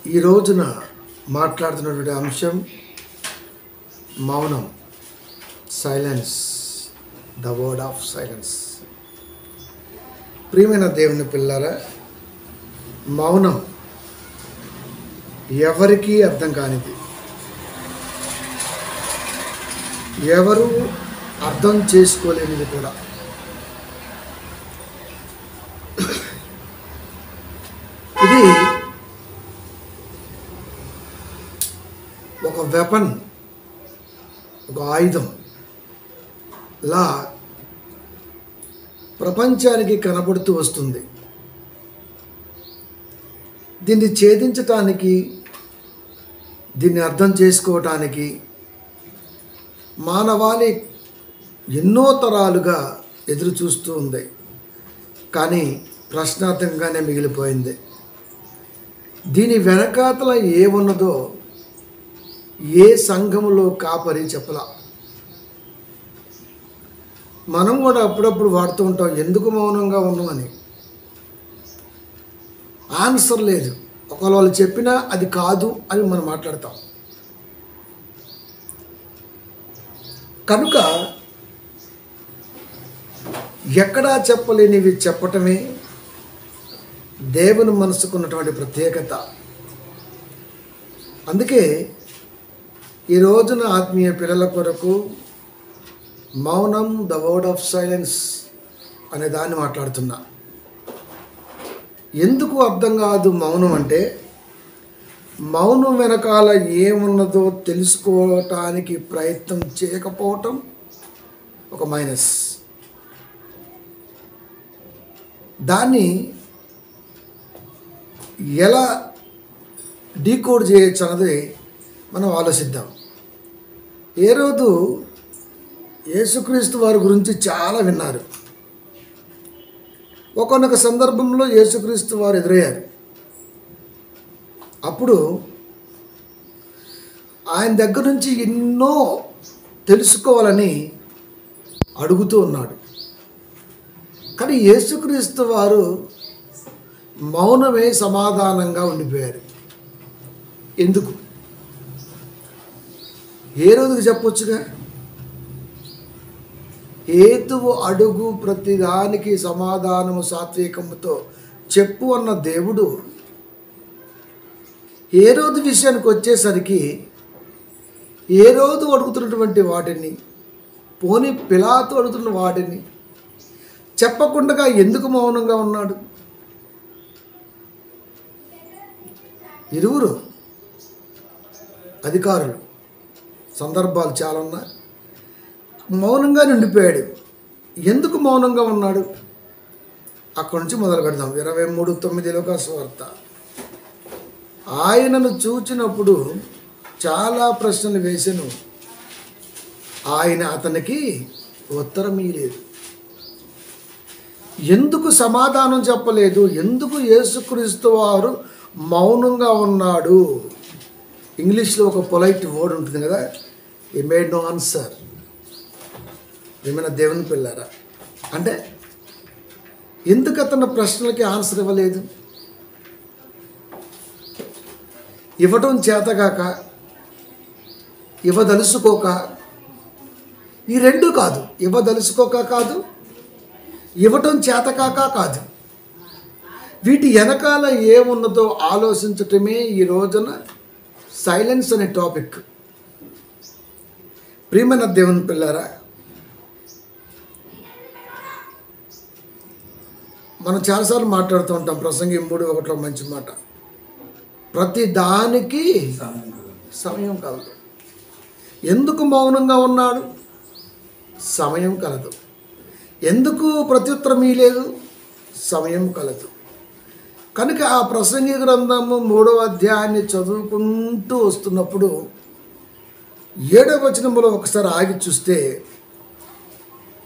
ఈ రోజున మాట్లాడుతున్నటువంటి అంశం మౌనం, silence, the word of silence. ప్రియమైన దేవుని పిల్లారా, మౌనం ఎవరికీ అర్థం కానిది, ఎవరు అర్థం చేసుకోలేనిది కూడా. ఇది ఒక వెపన్, ఒక ఆయుధం లా ప్రపంచానికి కనబడుతూ వస్తుంది. దీన్ని ఛేదించటానికి, దీన్ని అర్థం చేసుకోవటానికి మానవాళి ఎన్నో తరాలుగా ఎదురు చూస్తూ ఉంది. కానీ ప్రశ్నార్థకంగానే మిగిలిపోయింది. దీని వెనకాతల ఏమున్నదో ఏ సంఘములో కాపరి చెప్పలా. మనం కూడా అప్పుడప్పుడు వాడుతూ ఉంటాం, ఎందుకు మౌనంగా ఉన్నామని. ఆన్సర్ లేదు. ఒకవేళ వాళ్ళు చెప్పినా అది కాదు అని మనం మాట్లాడతాం. కనుక ఎక్కడా చెప్పలేనివి చెప్పటమే దేవుని మనసుకున్నటువంటి ప్రత్యేకత. అందుకే ఈ రోజున ఆత్మీయ పిల్లల కొరకు మౌనం, ద వర్డ్ ఆఫ్ సైలెన్స్ అనే దాన్ని మాట్లాడుతున్నా. ఎందుకు అర్థం కాదు మౌనం అంటే, మౌనం వెనకాల ఏమున్నదో తెలుసుకోవటానికి ప్రయత్నం చేయకపోవటం ఒక మైనస్. దాన్ని ఎలా డీకోడ్ చేయొచ్చు అన్నది మనం ఆలోచిద్దాం. ఏ రోజు యేసుక్రీస్తు వారి గురించి చాలా విన్నారు. ఒక్కొక్క సందర్భంలో యేసుక్రీస్తు వారు ఎదురయ్యారు. అప్పుడు ఆయన దగ్గర నుంచి ఎన్నో తెలుసుకోవాలని అడుగుతూ ఉన్నాడు. కానీ యేసుక్రీస్తు వారు మౌనమే సమాధానంగా ఉండిపోయారు. ఎందుకు? ఏ రోజుకి చెప్పొచ్చుగా, హేతువు అడుగు ప్రతిదానికి సమాధానము సాత్వికముతో చెప్పు అన్న దేవుడు ఏ రోజు విషయానికి వచ్చేసరికి ఏ రోజు అడుగుతున్నటువంటి వాటిని, పోని పిలాతు అడుగుతున్న వాటిని చెప్పకుండా ఎందుకు మౌనంగా ఉన్నాడు? ఇరువురు అధికారులు, సందర్భాలు చాలా ఉన్నాయి. మౌనంగా నిండిపోయాడు. ఎందుకు మౌనంగా ఉన్నాడు? అక్కడి నుంచి మొదలు పెడదాం. 23:9 లూకాసు వార్త. ఆయనను చూచినప్పుడు చాలా ప్రశ్నలు వేసెను, ఆయన అతనికి ఉత్తరం ఇయ్యలేదు. ఎందుకు సమాధానం చెప్పలేదు? ఎందుకు యేసుక్రీస్తు వారు మౌనంగా ఉన్నాడు? ఇంగ్లీష్లో ఒక పొలైట్ వర్డ్ ఉంటుంది కదా, he made no answer. ఏమైనా దేవుని పిల్లారా, అంటే ఎందుకు అతను ప్రశ్నలకి ఆన్సర్ ఇవ్వలేదు? ఇవ్వటం చేతగాక, ఇవ్వదలుసుకోక, ఈ రెండు కాదు. ఇవ్వదలుసుకోక కాదు, ఇవ్వటం చేతకాక కాదు. వీటి వెనకాల ఏమున్నదో ఆలోచించటమే ఈ రోజున సైలెన్స్ అనే టాపిక్. ప్రియమైన దేవుని పిల్లారా, మనం చాలాసార్లు మాట్లాడుతూ ఉంటాం. ప్రసంగి 3:1 మంచి మాట, ప్రతి దానికి సమయం కలదు. ఎందుకు మౌనంగా ఉన్నాడు? సమయం కలదు. ఎందుకు ప్రత్యుత్తరం ఇయ్యలేదు? సమయం కలదు. కనుక ఆ ప్రసంగి గ్రంథము 3వ అధ్యాయాన్ని చదువుకుంటూ వస్తున్నప్పుడు 7వ వచనంలో ఒకసారి ఆగి చూస్తే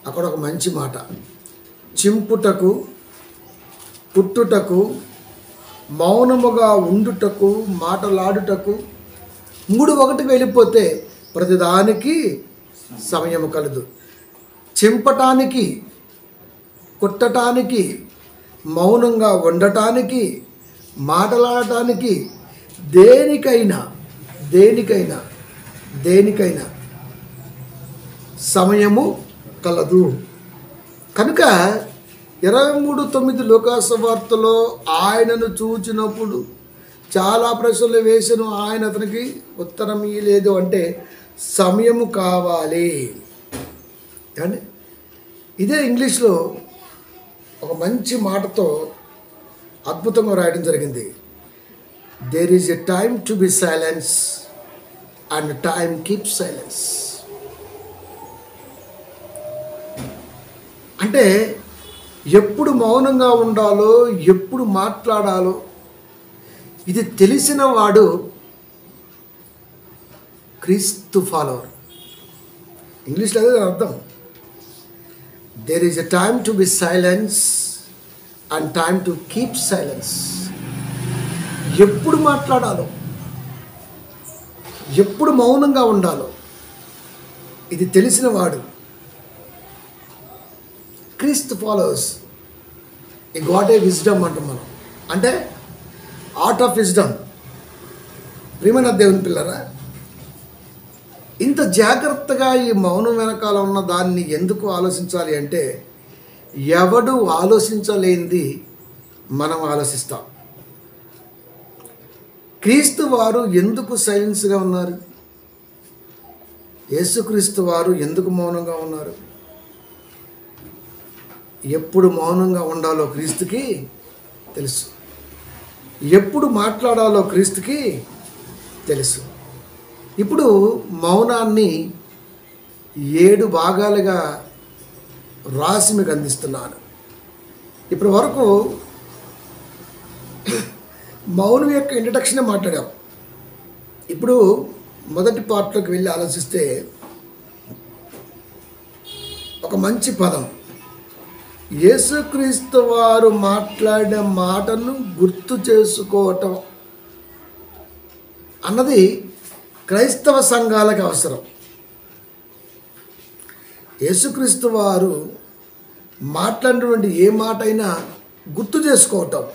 అక్కడ ఒక మంచి మాట, చింపుటకు, పుట్టుటకు, మౌనముగా ఉండుటకు, మాటలాడుటకు, 3:1 వెళ్ళిపోతే ప్రతిదానికి సమయము కలదు. చింపటానికి, కుట్టటానికి, మౌనంగా ఉండటానికి, మాట్లాడటానికి దేనికైనా దేనికైనా దేనికైనా సమయము కలదు. కనుక 23:9 లోకాసు వార్తలో ఆయనను చూచినప్పుడు చాలా ప్రశ్నలు వేసను, ఆయన అతనికి ఉత్తరం ఇయ్యలేదు. అంటే సమయము కావాలి కానీ ఇదే ఇంగ్లీష్లో ఒక మంచి మాటతో అద్భుతంగా రాయడం జరిగింది. There is a time to be silence and time keep silence. అంటే ఎప్పుడు మౌనంగా ఉండాలో, ఎప్పుడు మాట్లాడాలో ఇది తెలిసిన వాడు క్రీస్తు ఫాలోవర్. ఇంగ్లీష్లో అదే అర్థం. There is a time to be silence and time to keep silence. ఎప్పుడు మాట్లాడాలో, ఎప్పుడు మౌనంగా ఉండాలో ఇది తెలిసిన వాడు క్రీస్తు ఫాలోవర్స్. ఈ గాడ్ ఏ విజ్డమ్ అంటాం మనం. అంటే ఆర్ట్ ఆఫ్ విజ్డమ్. ప్రియమైన దేవుని పిల్లరా, ఇంత జాగ్రత్తగా ఈ మౌనం వెనకాల ఉన్న దాన్ని ఎందుకు ఆలోచించాలి అంటే, ఎవడు ఆలోచించలేనిది మనం ఆలోచిస్తాం. క్రీస్తు వారు ఎందుకు సైలెన్స్గా ఉన్నారు? యేసుక్రీస్తు వారు ఎందుకు మౌనంగా ఉన్నారు? ఎప్పుడు మౌనంగా ఉండాలో క్రీస్తుకి తెలుసు, ఎప్పుడు మాట్లాడాలో క్రీస్తుకి తెలుసు. ఇప్పుడు మౌనాన్ని 7 భాగాలుగా రాసి మీకు అందిస్తున్నాను. ఇప్పటి వరకు మౌనం యొక్క ఇంట్రడక్షనే మాట్లాడాం. ఇప్పుడు మొదటి పార్ట్లోకి వెళ్ళి ఆలోచిస్తే ఒక మంచి పదం, యేసుక్రీస్తు వారు మాట్లాడిన మాటను గుర్తు చేసుకోవటం అన్నది క్రైస్తవ సంఘాలకు అవసరం. యేసుక్రీస్తు వారు మాట్లాడినటువంటి ఏ మాట అయినా గుర్తు చేసుకోవటం.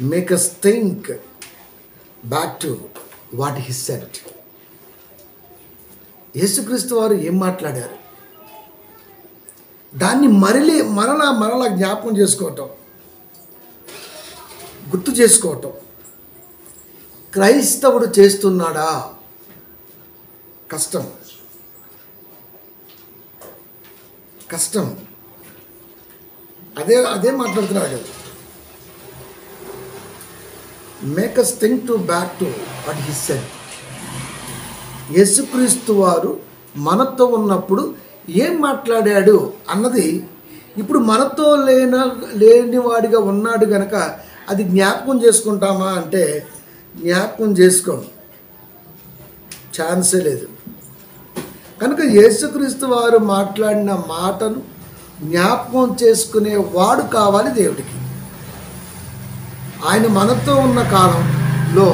Make us think back to what he said. యేసుక్రీస్తు వారు ఏం మాట్లాడారు, దాన్ని మరలా జ్ఞాపకం చేసుకోవటం, గుర్తు చేసుకోవటం క్రైస్తవుడు చేస్తున్నాడా? కష్టం. అదే మాట్లాడుతున్నాడు. Make us think to back to what he said. యేసుక్రీస్తు వారు మనతో ఉన్నప్పుడు ఏం మాట్లాడాడు అన్నది ఇప్పుడు మనతో లేనివాడిగా ఉన్నాడు కనుక అది జ్ఞాపకం చేసుకుంటామా అంటే జ్ఞాపకం చేసుకోం, ఛాన్సే లేదు. కనుక యేసుక్రీస్తు వారు మాట్లాడిన మాటను జ్ఞాపకం చేసుకునే వాడు కావాలి దేవుడికి. ఆయన మనతో ఉన్న కాలంలో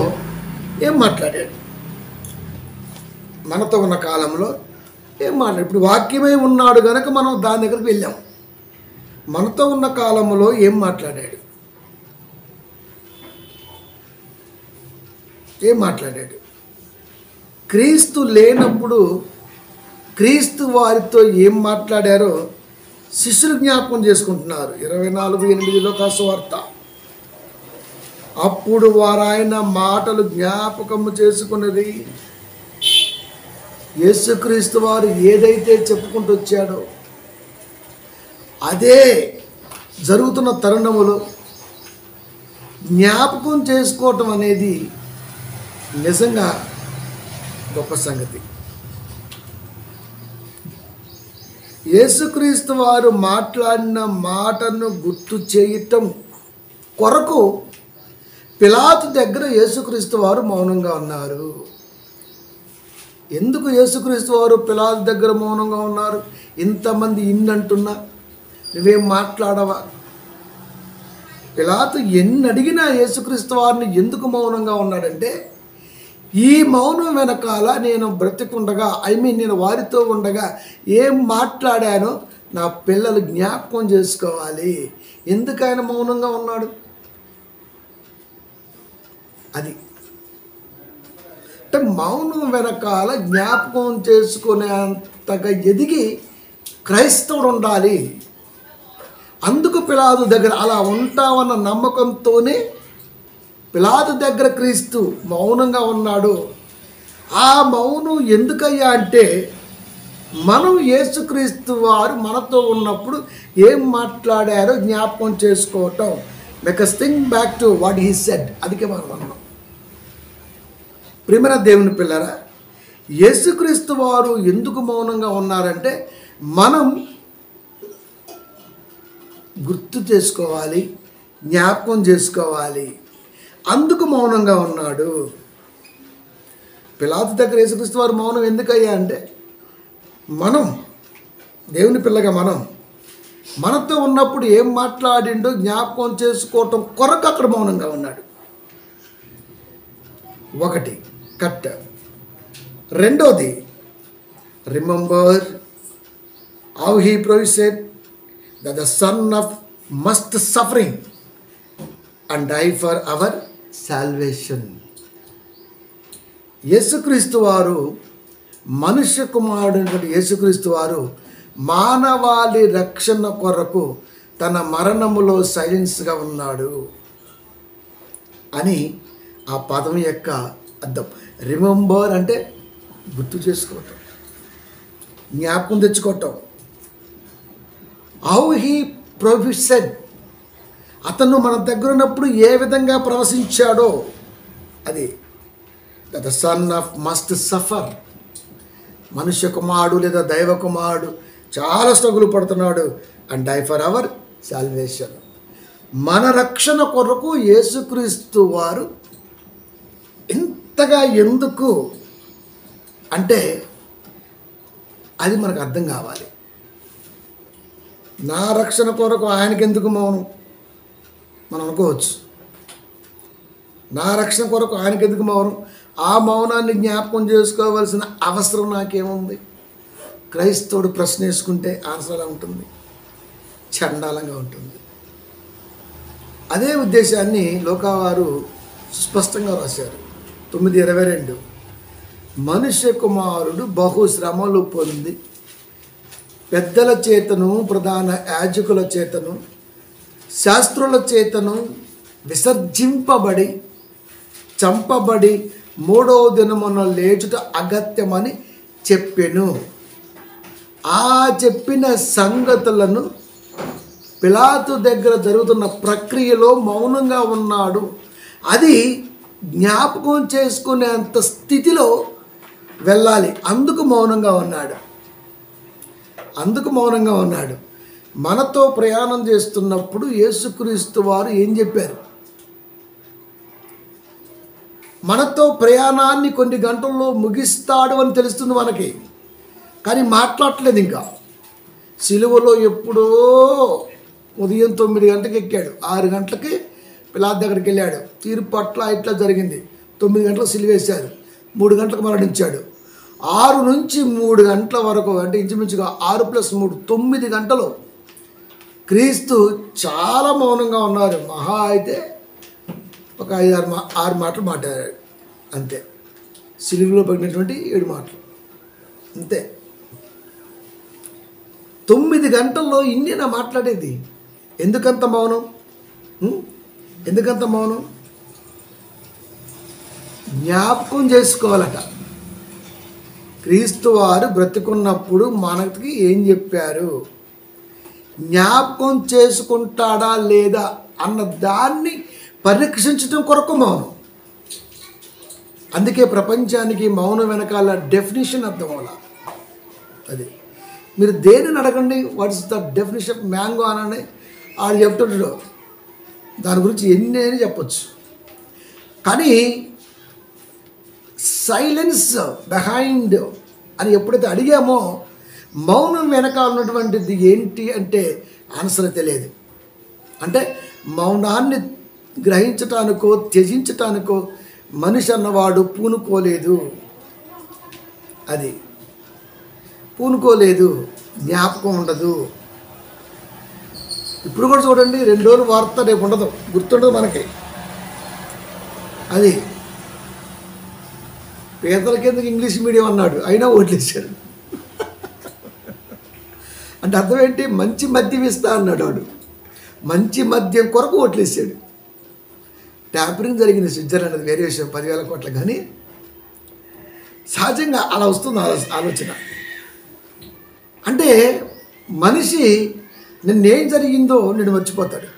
ఏం మాట్లాడాడు, మనతో ఉన్న కాలంలో ఏం మాట్లాడు. ఇప్పుడు వాక్యమై ఉన్నాడు కనుక మనం దాని దగ్గరికి వెళ్ళాం. మనతో ఉన్న కాలంలో ఏం మాట్లాడాడు, క్రీస్తు లేనప్పుడు క్రీస్తు వారితో ఏం మాట్లాడారో శిష్యులు జ్ఞాపకం చేసుకుంటున్నారు. 24:8 లోకాసు వార్త. అప్పుడు వారు ఆయన మాటలు జ్ఞాపకము చేసుకున్నది. యేసుక్రీస్తు వారు ఏదైతే చెప్పుకుంటూ వచ్చాడో అదే జరుగుతున్న తరుణములో జ్ఞాపకం చేసుకోవటం అనేది నిజంగా గొప్ప సంగతి. యేసుక్రీస్తు వారు మాట్లాడిన మాటను గుర్తు చేయటం కొరకు పిలాతు దగ్గర యేసుక్రీస్తు వారు మౌనంగా ఉన్నారు. ఎందుకు యేసుక్రీస్తు వారు పిలాతు దగ్గర మౌనంగా ఉన్నారు? ఇంతమంది ఇన్నంటున్నా నువ్వేం మాట్లాడవా? పిలాతు ఎన్ని అడిగినా యేసుక్రీస్తు వారిని ఎందుకు మౌనంగా ఉన్నాడంటే, ఈ మౌనం వెనకాల నేను బ్రతికుండగా నేను వారితో ఉండగా ఏం మాట్లాడానో నా పిల్లలు జ్ఞాపకం చేసుకోవాలి. ఎందుకు ఆయన మౌనంగా ఉన్నాడు? అది అంటే మౌనం వెనకాల జ్ఞాపకం చేసుకునేంతగా ఎదిగి క్రైస్తవుడు ఉండాలి. అందుకు పిలాతు దగ్గర అలా ఉంటామన్న నమ్మకంతోనే పిలాతు దగ్గర క్రీస్తు మౌనంగా ఉన్నాడు. ఆ మౌనం ఎందుకయ్యా అంటే మనం యేసుక్రీస్తు వారు మనతో ఉన్నప్పుడు ఏం మాట్లాడారో జ్ఞాపకం చేసుకోవటం. Make us think back to what he said. అందుకే మనం అన్నాం. ప్రియమైన దేవుని పిల్లరా, యేసుక్రీస్తు వారు ఎందుకు మౌనంగా ఉన్నారంటే మనం గుర్తు చేసుకోవాలి, జ్ఞాపకం చేసుకోవాలి. అందుకు మౌనంగా ఉన్నాడు. పిలాతు దగ్గర యేసుక్రీస్తు వారు మౌనం ఎందుకయ్యా అంటే మనం దేవుని పిల్లగా మనతో ఉన్నప్పుడు ఏం మాట్లాడిండో జ్ఞాపకం చేసుకోవటం కొరకు అక్కడ మౌనంగా ఉన్నాడు. ఒకటి కట్. రెండోది remember how he proceed that the son of must suffering and die for our salvation. యేసుక్రీస్తు వారు మనుష్య కుమారుడు యేసుక్రీస్తు వారు మానవాళి రక్షణ కొరకు తన మరణములో సైలెన్స్గా ఉన్నాడు అని ఆ పదం యొక్క అర్థం. రిమెంబర్ అంటే గుర్తు చేసుకోవటం, జ్ఞాపకం తెచ్చుకోవటం. హౌ హీ ప్రొసెడ్, అతను మన దగ్గర ఉన్నప్పుడు ఏ విధంగా ప్రవశించాడో అది. The son of must suffer, మనుష్య కుమారుడు లేదా దైవ కుమారుడు చాలా స్ట్రగుల్ పడుతున్నాడు. And die for our salvation, మన రక్షణ కొరకు యేసుక్రీస్తు వారు ఇంతగా ఎందుకు అంటే అది మనకు అర్థం కావాలి. నా రక్షణ కొరకు ఆయనకి ఎందుకు మౌనం మనం అనుకోవచ్చు. నా రక్షణ కొరకు ఆయనకి ఎందుకు మౌనం? ఆ మౌనాన్ని జ్ఞాపకం చేసుకోవాల్సిన అవసరం నాకేముంది? క్రైస్తవుడు ప్రశ్న వేసుకుంటే ఆన్సర్ ఎలా ఉంటుంది? చండాలంగా ఉంటుంది. అదే ఉద్దేశాన్ని లోకావారు స్పష్టంగా రాశారు. 9:22 మనుష్య కుమారుడు బహు శ్రమలు పొంది పెద్దల చేతను ప్రధాన యాజకుల చేతను శాస్త్రుల చేతను విసర్జింపబడి చంపబడి 3వ దినమున లేచుట అగత్యమని చెప్పెను. ఆ చెప్పిన సంగతులను పిలాతు దగ్గర జరుగుతున్న ప్రక్రియలో మౌనంగా ఉన్నాడు. అది జ్ఞాపకం చేసుకునేంత స్థితిలో వెళ్ళాలి. అందుకు మౌనంగా ఉన్నాడు. మనతో ప్రయాణం చేస్తున్నప్పుడు యేసుక్రీస్తు వారు ఏం చెప్పారు? మనతో ప్రయాణాన్ని కొన్ని గంటల్లో ముగిస్తాడు అని తెలుస్తుంది మనకి, కానీ మాట్లాడట్లేదు. ఇంకా సిలువలో ఎప్పుడో ఉదయం 9 గంటలకు ఎక్కాడు, 6 గంటలకి పిలాతు దగ్గరికి వెళ్ళాడు. తీర్పు అట్లా ఇట్లా జరిగింది. 9 గంటలకు సిలువేశారు, 3 గంటలకు మరణించాడు. 6 నుంచి 3 గంటల వరకు అంటే ఇంచుమించుగా 6 + 3 9 గంటలు క్రీస్తు చాలా మౌనంగా ఉన్నారు. మహా అయితే ఒక 5-6 మాటలు మాట్లాడాడు అంతే. సిలువలో పడినటువంటి 7 మాటలు అంతే. 9 గంటల్లో ఇన్నేనా మాట్లాడేది? ఎందుకంత మౌనం? జ్ఞాపకం చేసుకోవాలట. క్రీస్తు వారు బ్రతికున్నప్పుడు మనకి ఏం చెప్పారు, జ్ఞాపకం చేసుకుంటాడా లేదా అన్న దాన్ని పరీక్షించడం కొరకు మౌనం. అందుకే ప్రపంచానికి మౌనం వెనకాల డెఫినేషన్ అర్థం అవ్వాలి. అది మీరు దేనిని అడగండి, what is the definition of mango అని ఆడు చెప్తుంటాడు. దాని గురించి ఎన్ని అని చెప్పచ్చు. కానీ సైలెన్స్ బిహైండ్ అని ఎప్పుడైతే అడిగామో మౌనం వెనకాల ఉన్నటువంటిది ఏంటి అంటే ఆన్సర్ తెలియదు. అంటే మౌనాన్ని గ్రహించటానికో త్యజించటానికో మనిషి అన్నవాడు పూనుకోలేదు. అది పూనుకోలేదు, జ్ఞాపకం ఉండదు. ఇప్పుడు కూడా చూడండి, 2 రోజులు వార్త రేపు ఉండదు, గుర్తుండదు మనకి. అది పేదలకి ఎందుకు ఇంగ్లీష్ మీడియం అన్నాడు, అయినా ఓట్లేశాడు. అంటే అర్థం ఏంటి? మంచి మద్యం ఇస్తా అన్నాడు వాడు, మంచి మద్యం కొరకు ఓట్లేసాడు. ట్యాంపరింగ్ జరిగింది స్విట్జర్లాండ్, అది వేరే విషయం, 10,000 కోట్ల. కానీ సహజంగా అలా వస్తుంది ఆలోచన. అంటే మనిషి నిన్నేం జరిగిందో నేను మర్చిపోతాడు.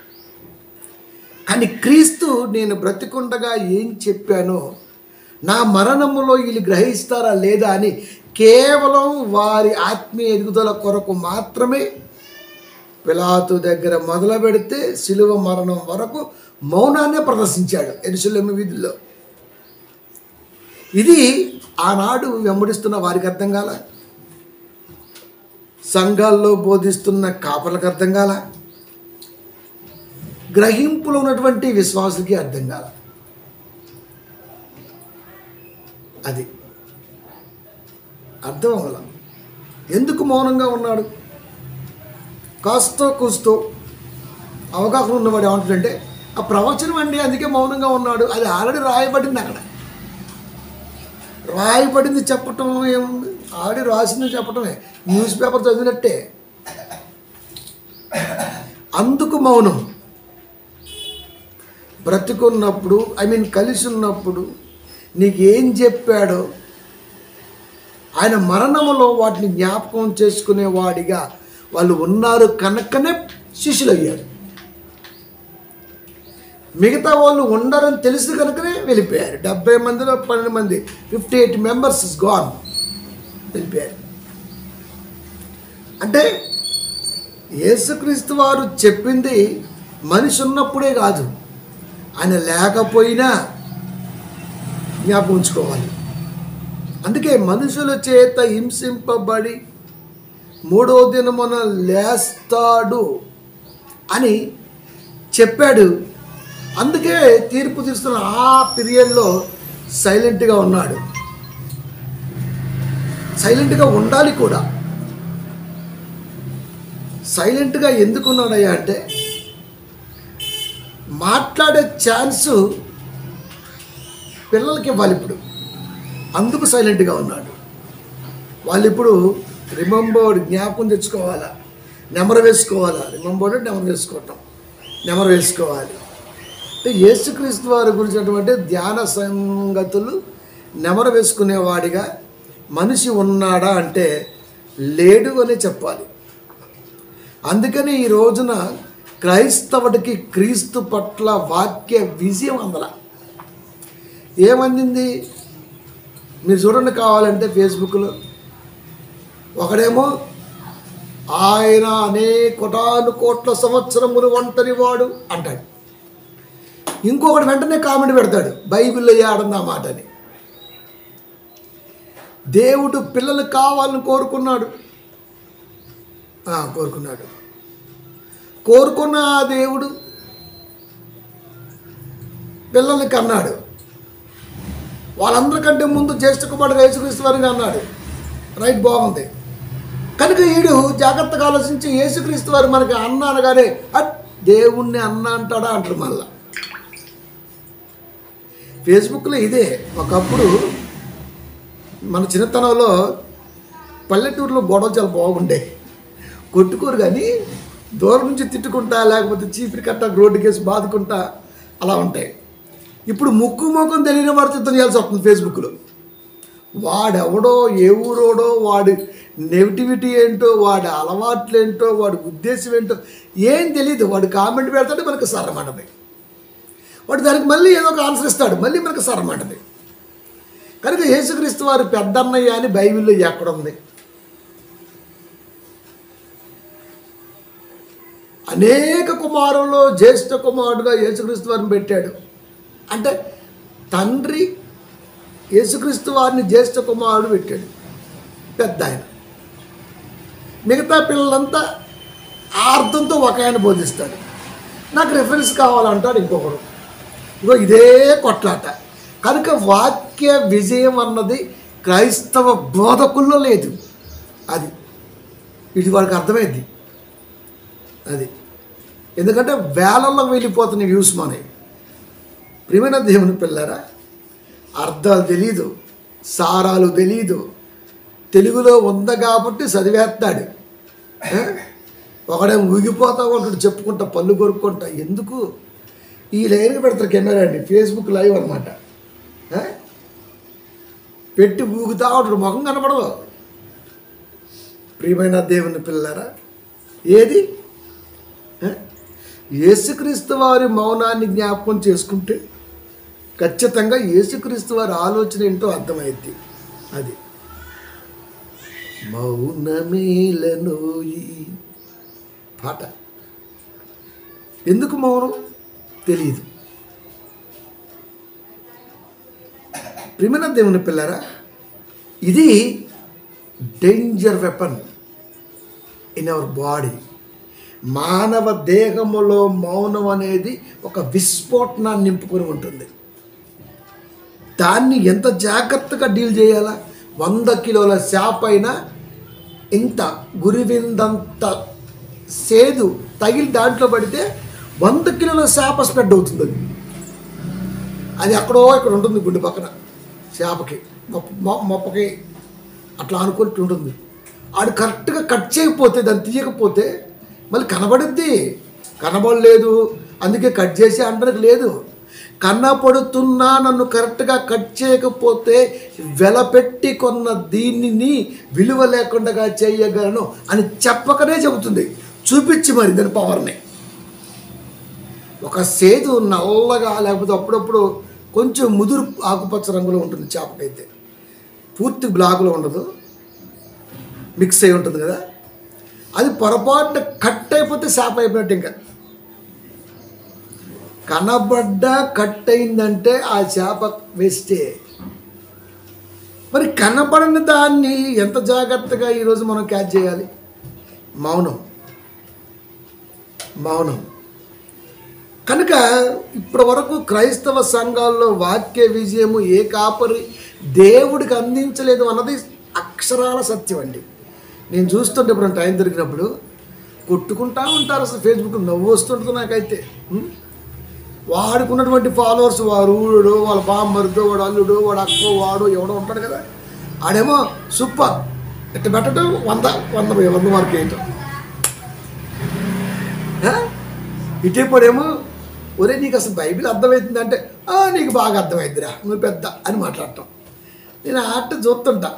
కానీ క్రీస్తు నేను బ్రతికుండగా ఏం చెప్పానో నా మరణములో వీళ్ళు గ్రహిస్తారా లేదా అని కేవలం వారి ఆత్మీయ ఎదుగుదల కొరకు మాత్రమే పిలాతు దగ్గర మొదలు పెడితే శిలువ మరణం వరకు మౌనాన్నే ప్రదర్శించాడు యెరూషలేము వీధుల్లో. ఇది ఆనాడు వెంబడిస్తున్న వారికి అర్థం కాల, సంఘాల్లో బోధిస్తున్న కాపర్లకు అర్థం కాల, గ్రహింపులో ఉన్నటువంటి విశ్వాసులకి అర్థం కాల. అది అర్థం అవ్వాల. ఎందుకు మౌనంగా ఉన్నాడు? కాస్తో కూస్తో అవగాహన ఉన్నవాడు ఏమంటాడంటే ఆ ప్రవచనం అండి అందుకే మౌనంగా ఉన్నాడు. అది ఆల్రెడీ రాయబడింది, అక్కడ రాయబడింది చెప్పటం ఏముంది? ఆల్రెడీ రాసింది చెప్పటమే, న్యూస్ పేపర్ చదివినట్టే. అందుకు మౌనం. బ్రతికున్నప్పుడు కలిసి ఉన్నప్పుడు నీకేం చెప్పాడో ఆయన మరణములో వాటిని జ్ఞాపకం చేసుకునేవాడిగా వాళ్ళు ఉన్నారు కనుకనే శిష్యులు అయ్యారు. మిగతా వాళ్ళు ఉండరని తెలుసు కనుకనే వెళ్ళిపోయారు. 70 మందిలో 12 మంది, 58 మెంబర్స్ ఇస్ గాన్, వెళ్ళిపోయారు. అంటే యేసుక్రీస్తు వారు చెప్పింది మనిషి ఉన్నప్పుడే కాదు, ఆయన లేకపోయినా జ్ఞాపకం ఉంచుకోవాలి. అందుకే మనుషుల చేత హింసింపబడి 3వ దినమున లేస్తాడు అని చెప్పాడు. అందుకే తీర్పు తీస్తున్న ఆ పీరియడ్లో సైలెంట్గా ఉన్నాడు. సైలెంట్గా ఉండాలి కూడా. సైలెంట్గా ఎందుకు ఉన్నాడయ్యా అంటే మాట్లాడే ఛాన్సు పిల్లలకి ఇవ్వాలి ఇప్పుడు. అందుకు సైలెంట్గా ఉన్నాడు. వాళ్ళు ఇప్పుడు రిమెంబర్డ్, జ్ఞాపకం తెచ్చుకోవాలా, నెమరు వేసుకోవాలా. రిమెంబర్డ్ నెమరు వేసుకోవటం, నెమరు వేసుకోవాలి. అంటే యేసుక్రీస్తు వారి గురించినటువంటి ధ్యాన సంగతులు నెమరు వేసుకునేవాడిగా మనిషి ఉన్నాడా అంటే లేడు అని చెప్పాలి. అందుకని ఈ రోజున క్రైస్తవుడికి క్రీస్తు పట్ల వాక్య విజయం అందల. ఏమందింది మీరు చూడండి, కావాలంటే ఫేస్బుక్లో ఒకడేమో ఆయన కోటాను కోట్ల సంవత్సరములు ఒంటరి వాడు అంటాడు, ఇంకొకటి వెంటనే కామెంట్ పెడతాడు బైబిల్లో ఏడుంది ఆ మాట అని. దేవుడు పిల్లలు కావాలని కోరుకున్నాడు, కోరుకున్న ఆ దేవుడు పిల్లల్ని కన్నాడు. వాళ్ళందరికంటే ముందు జ్యేష్ఠ కుమారుడు యేసుక్రీస్తు వారిని అన్నాడు. రైట్, బాగుంది. కనుక వీడు జాగ్రత్తగా ఆలోచించి యేసుక్రీస్తు వారు మనకి అన్న అనగానే దేవుణ్ణి అన్న అంటాడా అంటారు. మళ్ళా ఫేస్బుక్లో ఇదే. ఒకప్పుడు మన చిన్నతనంలో పల్లెటూరులో గొడవలు చాలా బాగుండే, కొట్టుకోరు కానీ దూరం నుంచి తిట్టుకుంటా, లేకపోతే చీపిరి కట్ట రోడ్డుకేసి బాదుకుంటా అలా ఉంటాయి. ఇప్పుడు ముక్కు ముఖం తెలియని వాడితో యుద్ధం చేయాల్సి వస్తుంది ఫేస్బుక్లో. వాడెవడో, ఏ ఊరోడో, వాడి నెగిటివిటీ ఏంటో, వాడి అలవాట్లు ఏంటో, వాడి ఉద్దేశం ఏంటో ఏం తెలీదు. వాడు కామెంట్ పెడతాడు, మనకు సరమంటది. వాడు దానికి మళ్ళీ ఏదో ఒక ఆన్సర్ ఇస్తాడు, మళ్ళీ మనకు సరమంటది. కనుక యేసుక్రీస్తు వారు పెద్దన్నయ్య అని బైబిల్లో ఎక్కడ ఉంది? అనేక కుమారుల్లో జ్యేష్ఠ కుమారుడుగా యేసుక్రీస్తు వారిని పెట్టాడు. అంటే తండ్రి యేసుక్రీస్తు వారిని జ్యేష్ఠ కుమారుడు పెట్టాడు, పెద్ద ఆయన. మిగతా పిల్లలంతా అర్థంతో ఒక ఆయన బోధిస్తాడు. నాకు రిఫరెన్స్ కావాలంటాడు ఇంకొకరు. ఇగో ఇదే కొట్లాట. కనుక వాక్య విజయం అన్నది క్రైస్తవ బోధకుల్లో లేదు. అది ఇది వాడికి అర్థమైంది. అది ఎందుకంటే వేలల్లో వెళ్ళిపోతున్న వ్యూస్ మనవి. ప్రియమైన దేవుని పిల్లరా, అర్థాలు తెలీదు, సారాలు తెలీదు, తెలుగులో ఉంది కాబట్టి చదివేస్తాడు. ఒకడే ఊగిపోతా ఉంటాడు చెప్పుకుంటా, పళ్ళు కొరుక్కుంటా. ఎందుకు ఈ లైన్కి పెడతారు కెమెరా అండి, ఫేస్బుక్ లైవ్ అనమాట. పెట్టి ఊగుతా ఉంటాడు, ముఖం కనపడదు. ప్రియమైన దేవుని పిల్లరా, ఏది యేసుక్రీస్తు వారి మౌనాన్ని జ్ఞాపకం చేసుకుంటే ఖచ్చితంగా యేసుక్రీస్తు వారి ఆలోచన ఏంటో అర్థమైద్ది. అది మౌనమేలనోయి పాట. ఎందుకు మౌనం తెలియదు. ప్రియమైన దేవుని పిల్లరా, ఇది danger weapon in our body. మానవ దేహములో మౌనం అనేది ఒక విస్ఫోటనాన్ని నింపుకొని ఉంటుంది. దాన్ని ఎంత జాగ్రత్తగా డీల్ చేయాలా? 100 కిలోల చేప అయినా ఇంత గురివిందంత సేదు తగిలి దాంట్లో పడితే 100 కిలోల చేప స్ప్రెడ్ అవుతుంది. అది అక్కడో ఇక్కడ ఉంటుంది, గుండె పక్కన చేపకి మొప్పకి అట్లా అనుకుంటూ ఉంటుంది. ఆడు కరెక్ట్గా కట్ చేయకపోతే, దాన్ని తీయకపోతే మళ్ళీ కనబడుద్ది. కనబడలేదు అందుకే కట్ చేసి అనడానికి లేదు. కనపడుతున్నా నన్ను కరెక్ట్గా కట్ చేయకపోతే వెలపెట్టి కొన్న దీనిని విలువ లేకుండా చేయగలను అని చెప్పకనే చెబుతుంది, చూపించి మరి దాని పవర్ని. ఒక సేదు నల్లగా లేకపోతే అప్పుడప్పుడు కొంచెం ముదురు ఆకుపచ్చ రంగులో ఉంటుంది చేపకైతే, పూర్తి బ్లాక్లో ఉండదు, మిక్స్ అయి ఉంటుంది కదా. అది పొరపాటున కట్ అయిపోతే చేప అయిపోయినట్టు. ఇంకా కనబడ్డా కట్ అయిందంటే ఆ చేప వేస్టే. మరి కనబడని దాన్ని ఎంత జాగ్రత్తగా ఈరోజు మనం క్యాచ్ చేయాలి? మౌనం. మౌనం. కనుక ఇప్పటి వరకు క్రైస్తవ సంఘాల్లో వాక్య విజయము ఏ కాపరి దేవుడికి అందించలేదు అన్నది అక్షరాల సత్యం అండి. నేను చూస్తుంటే ఇప్పుడు టైం దొరికినప్పుడు కొట్టుకుంటా ఉంటారు. అసలు ఫేస్బుక్లో నవ్వు వస్తుంటుంది నాకైతే. వాడుకున్నటువంటి ఫాలోవర్స్, వాడు ఊడు, వాళ్ళ బామ్మరుడు, వాడు అల్లుడు, వాడు అక్కో, వాడు ఎవడో ఉంటాడు కదా, ఆడేమో సూపర్ ఇట్ట పెట్టడం 100 మార్కు వేయటం. ఇటేపోడేమో ఒరే నీకు అసలు బైబిల్ అర్థమవుతుంది అంటే నీకు బాగా అర్థమవుతుందిరా, నువ్వు పెద్ద అని మాట్లాడటం. నేను ఆట చూస్తుంటా.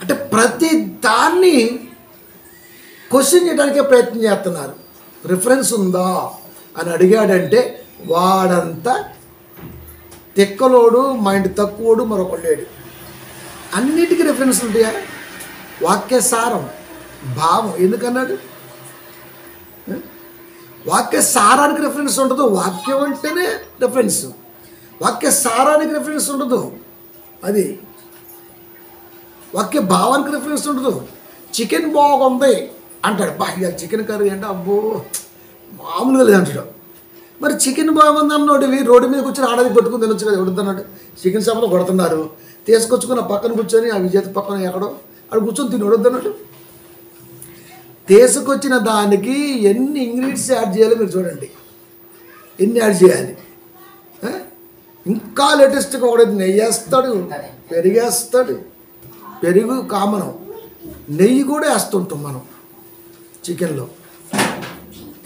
అంటే ప్రతి దాన్ని క్వశ్చన్ చేయడానికే ప్రయత్నం చేస్తున్నారు. రిఫరెన్స్ ఉందా అని అడిగాడంటే వాడంతా తెక్కలోడు, మైండ్ తక్కువడు, మరొకడు లేడు. అన్నిటికీ రిఫరెన్స్ ఉంటాయా? వాక్య సారం, భావం ఎందుకన్నాడు? వాక్య సారానికి రిఫరెన్స్ ఉండదు. వాక్యం అంటేనే రిఫరెన్స్, వాక్య సారానికి రిఫరెన్స్ ఉండదు. అది వాక్య భావానికి రిఫరెన్స్ ఉండదు. చికెన్ బాగుంది అంటాడు, బాగా చికెన్ కర్రీ అంటే అబ్బో మామూలుగా లేదు అంటాడు. మరి చికెన్ బాగుంది అన్నోడివి రోడ్డు మీద కూర్చొని ఆడది కొట్టుకుని తినొచ్చు కదా, కొడుతున్నాడు. చికెన్ షాప్లో కొడుతున్నారు, తీసుకొచ్చుకున్న పక్కన కూర్చొని ఆ విజేత పక్కన ఎక్కడో అక్కడ కూర్చొని తిని వద్దన్నాడు. తీసుకొచ్చిన దానికి ఎన్ని ఇంగ్రీడియంట్స్ యాడ్ చేయాలో మీరు చూడండి, ఎన్ని యాడ్ చేయాలి. ఇంకా లేటెస్ట్గా ఒకటి నెయ్యి వేస్తాడు, పెరిగేస్తాడు. పెరుగు కామనం, నెయ్యి కూడా వేస్తుంటాం మనం చికెన్లో.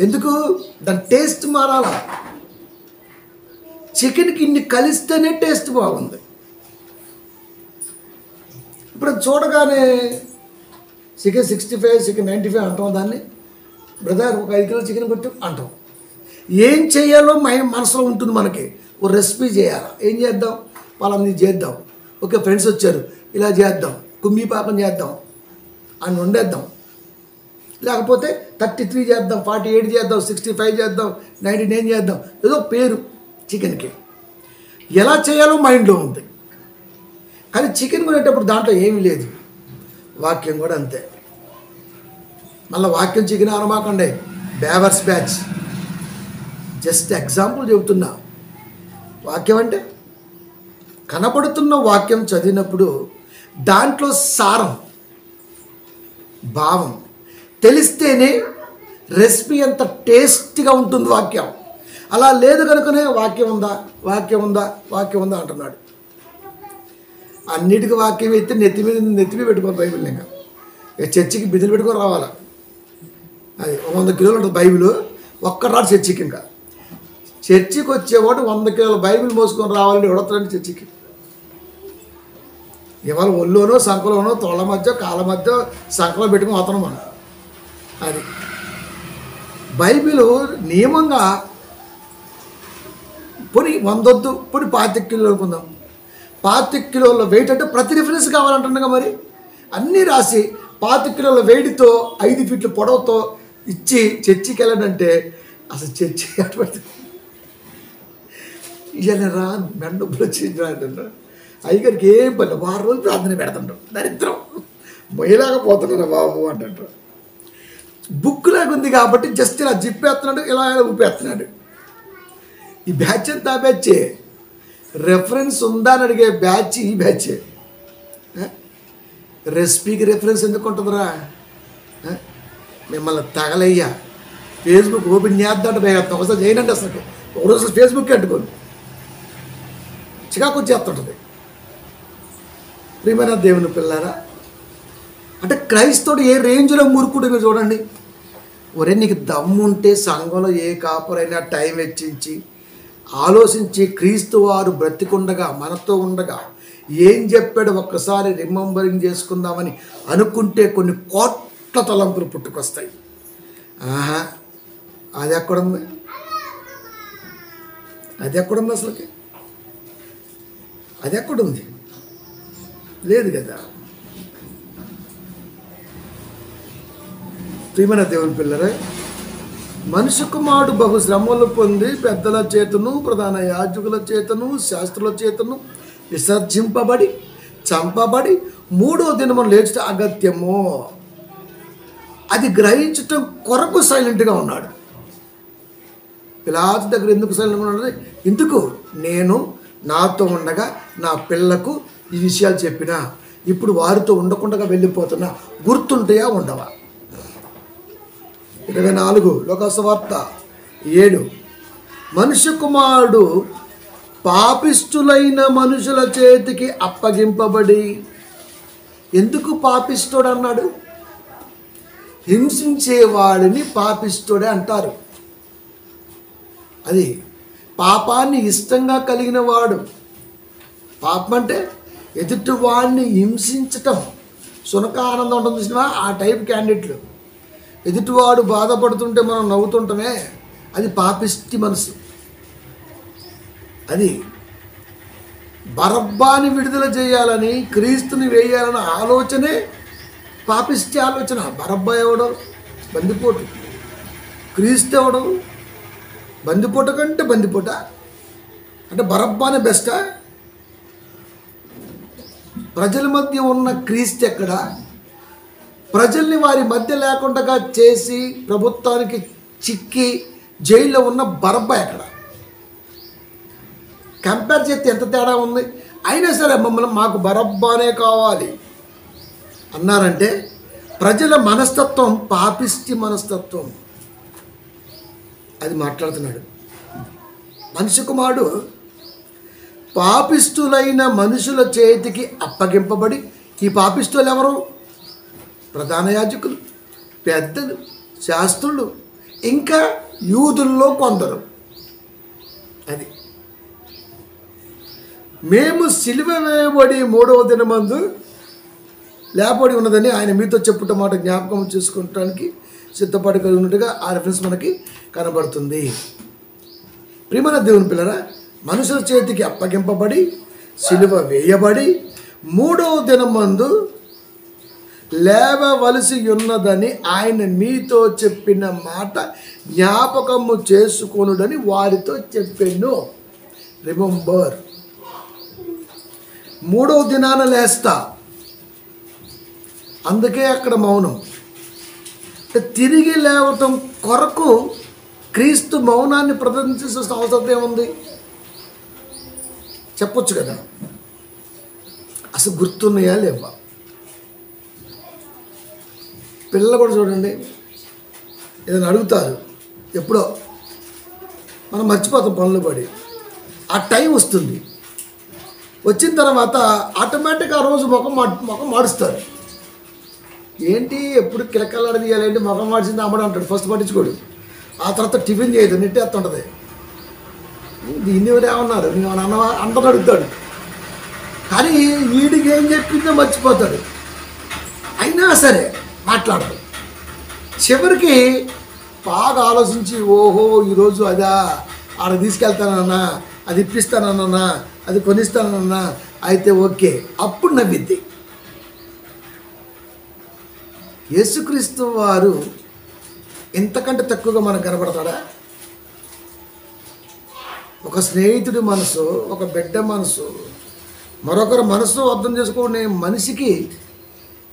ఎందుకు? దాని టేస్ట్ మారాలా. చికెన్కి ఇన్ని కలిస్తేనే టేస్ట్ బాగుంది. ఇప్పుడు చూడగానే చికెన్ 65, చికెన్ 95 అంటాం. దాన్ని బ్రదర్ ఒక 5 కిలో చికెన్ కొట్టి అంటాం. ఏం చేయాలో మనసులో ఉంటుంది మనకి. ఒక రెసిపీ చేయాలి, ఏం చేద్దాం, పలానా చేద్దాం, ఓకే ఫ్రెండ్స్ వచ్చారు ఇలా చేద్దాం, కుమ్మీ పాపం చేద్దాం అని వండేద్దాం. లేకపోతే 33 చేద్దాం, 48 చేద్దాం, 65 చేద్దాం, 99 చేద్దాం, ఏదో పేరు చికెన్కి. ఎలా చేయాలో మైండ్లో ఉంది. కానీ చికెన్ కొనేటప్పుడు దాంట్లో ఏమీ లేదు. వాక్యం కూడా అంతే. మళ్ళీ వాక్యం చికెన్ అనమాకండి, బేవర్స్ బ్యాచ్. జస్ట్ ఎగ్జాంపుల్ చెబుతున్నా. వాక్యం అంటే కనపడుతున్న వాక్యం చదివినప్పుడు దాంట్లో సారం, భావం తెలిస్తేనే రెసిపీ ఎంత టేస్టీగా ఉంటుంది వాక్యం. అలా లేదు కనుకనే వాక్యం ఉందా వాక్యం ఉందా వాక్యం ఉందా అంటున్నాడు. అన్నిటికీ వాక్యం ఎత్తి నెత్తిమీ పెట్టుకోవాలి బైబిల్. ఇంకా చర్చికి బిజులు పెట్టుకొని రావాలా. అది 100 కిలోలు ఉంటుంది బైబిల్. ఒక్కరాడు చర్చికి. ఇంకా చర్చికి వచ్చేవాడు 100 కిలోల బైబిల్ మోసుకొని రావాలని ఎవడతాడండి చర్చికి? ఇవాళ ఒళ్ళోనో సంకలోనో తోళ్ళ మధ్య కాళ్ళ మధ్య సంకలో పెట్టుకుని పోతాం మనం. అది బైబిల్ నియమంగా పోనీ 100 వద్దు, పోనీ 25 కిలోలు అనుకుందాం. 25 కిలోల వెయిట్ అంటే ప్రతి రిఫరెన్స్ కావాలంటుండగా మరి అన్నీ రాసి 25 కిలోల వెయిట్తో 5 ఫీట్ల పొడవుతో ఇచ్చి చర్చికి వెళ్ళాడంటే అసలు చర్చి అటువంటి ఇలా రా మెండబ్బులు వచ్చిందంటారు. అయ్యగారికి ఏం పని, వారం రోజులు ప్రార్థన పెడుతుంటారు. దరిద్రం మొయ్యలేకపోతున్నాను బాబు అంటారు. బుక్ లాగా ఉంది కాబట్టి జస్ట్ ఇలా జిప్పేస్తున్నాడు, ఇలా ఊపేస్తున్నాడు. ఈ బ్యాచ్ అంతా ఆ బ్యాచే. రెఫరెన్స్ ఉందా అని అడిగే బ్యాచ్ ఈ బ్యాచే. రెసిపీకి రెఫరెన్స్ ఎందుకు ఉంటుందిరా? మిమ్మల్ని తగలయ్యా ఫేస్బుక్ ఓపెన్ చేద్దాంటే భయపడతాం. ఒకసారి చేయనండి అసలు. ఒకరోజు ఫేస్బుక్ అంటుకోండి చికాకు వచ్చేస్తుంటుంది. ప్రియమైన దేవుని పిల్లారా, అంటే క్రైస్తవుడు ఏ రేంజ్లో మురుకుడు చూడండి. ఒరే నీకు దమ్ము ఉంటే సంఘంలో ఏ కాపురైనా టైం వెచ్చించి ఆలోచించి క్రీస్తు వారు బ్రతికుండగా మనతో ఉండగా ఏం చెప్పాడు ఒక్కసారి రిమెంబరింగ్ చేసుకుందామని అనుకుంటే కొన్ని కోట్ల తలంపులు పుట్టుకొస్తాయి. అది ఎక్కడుంది? అది ఎక్కడుంది అసలుకి? అది ఎక్కడుంది? లేదు కదా. ప్రియమైన దేవుని పిల్లరే, మనిషి కుమారుడు బహు శ్రమలు పొంది పెద్దల చేతను ప్రధాన యాజకుల చేతను శాస్త్రుల చేతను విసర్జింపబడి చంపబడి 3వ దినమున లేచుట అగత్యము. అది గ్రహించటం కొరకు సైలెంట్గా ఉన్నాడు. పిలాతు దగ్గర ఎందుకు సైలెంట్గా ఉన్నాడు? ఎందుకు? నేను నాతో ఉండగా నా పిల్లకు ఈ విషయాలు చెప్పినా, ఇప్పుడు వారితో ఉండకుండా వెళ్ళిపోతున్నా, గుర్తుంటాయా ఉండవా? 24 లోకాసువార్త 7. మనుష్య కుమారుడు పాపిష్టులైన మనుషుల చేతికి అప్పగింపబడి. ఎందుకు పాపిష్టుడు అన్నాడు? హింసించేవాడిని పాపిష్టుడే అంటారు. అది పాపాన్ని ఇష్టంగా కలిగిన వాడు. పాపం అంటే ఎదుటివాడిని హింసించటం. సునక ఆనందం ఉంటుంది చూసినా ఆ టైప్ క్యాండిడేట్లు. ఎదుటివాడు బాధపడుతుంటే మనం నవ్వుతుంటామే, అది పాపిష్టి మనసు. అది బరబ్బాని విడుదల చేయాలని క్రీస్తుని వేయాలన్న ఆలోచనే పాపిష్టి ఆలోచన. బరబ్బా ఎవడో బందిపోటు, క్రీస్తు ఎవడో బందిపోట కంటే బందిపోట. అంటే బరబ్బానే బెస్టా? ప్రజల మధ్య ఉన్న క్రీస్తు ఎక్కడ? ప్రజల్ని వారి మధ్య లేకుండా చేసి ప్రభుత్వానికి చిక్కి జైల్లో ఉన్న బరబ్బా ఎక్కడ? కంపేర్ చేస్తే ఎంత తేడా ఉంది. అయినా సరే మమ్మల్ని మాకు బరబ్బానే కావాలి అన్నారంటే ప్రజల మనస్తత్వం పాపిష్టి మనస్తత్వం. అది మాట్లాడుతున్నాడు. మనిషి కుమారుడు పాపిష్టులైన మనుషుల చేతికి అప్పగింపబడి. ఈ పాపిష్టులు ఎవరు? ప్రధాన యాజకులు, పెద్దలు, శాస్త్రులు, ఇంకా యూదుల్లో కొందరు. అది మేము సిలువ వేయబడి 3వ దినమందు లేపబడి ఉన్నదని ఆయన మీతో చెప్పుట మాట జ్ఞాపకం చేసుకుంటానికి సిద్ధపడి ఉన్నట్టుగా ఆ రెఫరెన్స్ మనకి కనబడుతుంది. ప్రియమైన దేవుని పిల్లరా, మనుషుల చేతికి అప్పగింపబడి సిలువ వేయబడి 3వ దినమందు లేవవలసి ఉన్నదని ఆయన మీతో చెప్పిన మాట జ్ఞాపకము చేసుకొనుడని వారితో చెప్పాను. రిమెంబర్. 3వ దినాన లేస్తా. అందుకే అక్కడ మౌనం. తిరిగి లేవటం కొరకు క్రీస్తు మౌనాన్ని ప్రదర్శించాల్సిన అవసరం ఏముంది? చెప్పొచ్చు కదా. అసలు గుర్తున్నాయా లేవా? పిల్లలు కూడా చూడండి, ఏదైనా అడుగుతారు, ఎప్పుడో మనం మర్చిపోతాం పనులు పడి. ఆ టైం వస్తుంది, వచ్చిన తర్వాత ఆటోమేటిక్గా ఆ రోజు ముఖం మాడుస్తారు. ఏంటి ఎప్పుడు కిలకల్లాడ తీయాలంటే ముఖం మార్చింది అమ్మడం అంటాడు, ఫస్ట్ పట్టించుకోడు. ఆ తర్వాత టిఫిన్ చేయదు, నెట్టేస్తుంటుంది. దీన్ని ఎవరు ఏమన్నారు నేను అన్నవా అందరూ అడుగుతాడు. కానీ వీడికి ఏం చెప్పిందో మర్చిపోతాడు, అయినా సరే మాట్లాడదు. చివరికి బాగా ఆలోచించి, ఓహో ఈరోజు అదా, ఆడ తీసుకెళ్తానన్నా, అది ఇప్పిస్తానన్నా, అది కొనిస్తానన్నా, అయితే ఓకే, అప్పుడు నవ్విద్ది. యేసుక్రీస్తు వారు ఇంతకంటే తక్కువగా మనకు కనబడతాడా? ఒక స్నేహితుడి మనసు, ఒక బిడ్డ మనసు, మరొకరి మనసు అర్థం చేసుకునే మనిషికి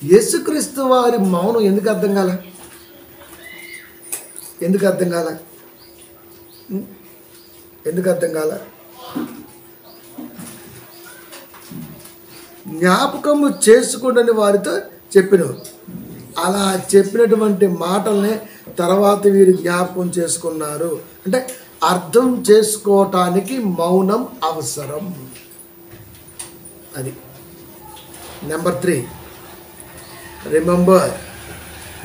యేసుక్రీస్తు వారి మౌనం ఎందుకు అర్థం కాలే? ఎందుకు అర్థం కాలే? ఎందుకు అర్థం కాలే? జ్ఞాపకము చేసుకుంటని వారితో చెప్పినవారు. అలా చెప్పినటువంటి మాటల్ని తర్వాత వీరు జ్ఞాపకం చేసుకున్నారు. అంటే అర్థం చేసుకోవటానికి మౌనం అవసరం. అది number 3. Remember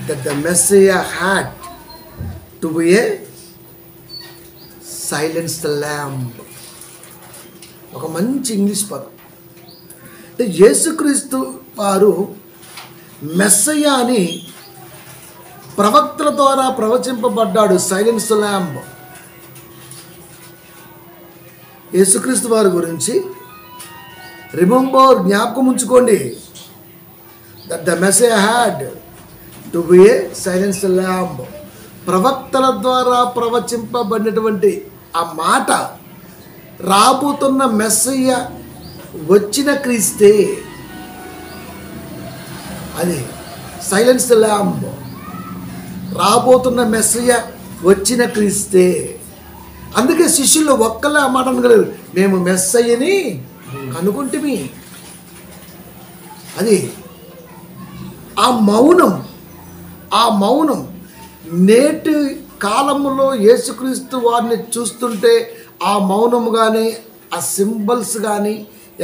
that the Messiah had to be a silenced lamp. ఒక మంచి ఇంగ్లీష్ పదం. అంటే యేసుక్రీస్తు వారు మెస్సయ్య అని ప్రవక్తల ద్వారా ప్రవచింపబడ్డాడు. Silence lamp. యేసుక్రీస్తు వారి గురించి రిమెంబర్, జ్ఞాపకం ఉంచుకోండి, that the messiah had to be A silence lamp. ప్రవక్తల ద్వారా ప్రవచింపబడినటువంటి ఆ మాట రాబోతున్న మెస్సయ్య వచ్చిన క్రీస్తే. అది సైలెన్స్ ల్యాంప్. రాబోతున్న మెస్సయ్య వచ్చిన క్రీస్తే. అందుకే శిష్యుల్లో ఒక్కళ్ళే ఆ మాట అనగలరు, మేము మెస్సయ్యని కనుగొంటిమి. అది ఆ మౌనం నేటి కాలంలో యేసుక్రీస్తు వారిని చూస్తుంటే ఆ మౌనం కానీ ఆ సింబల్స్ కానీ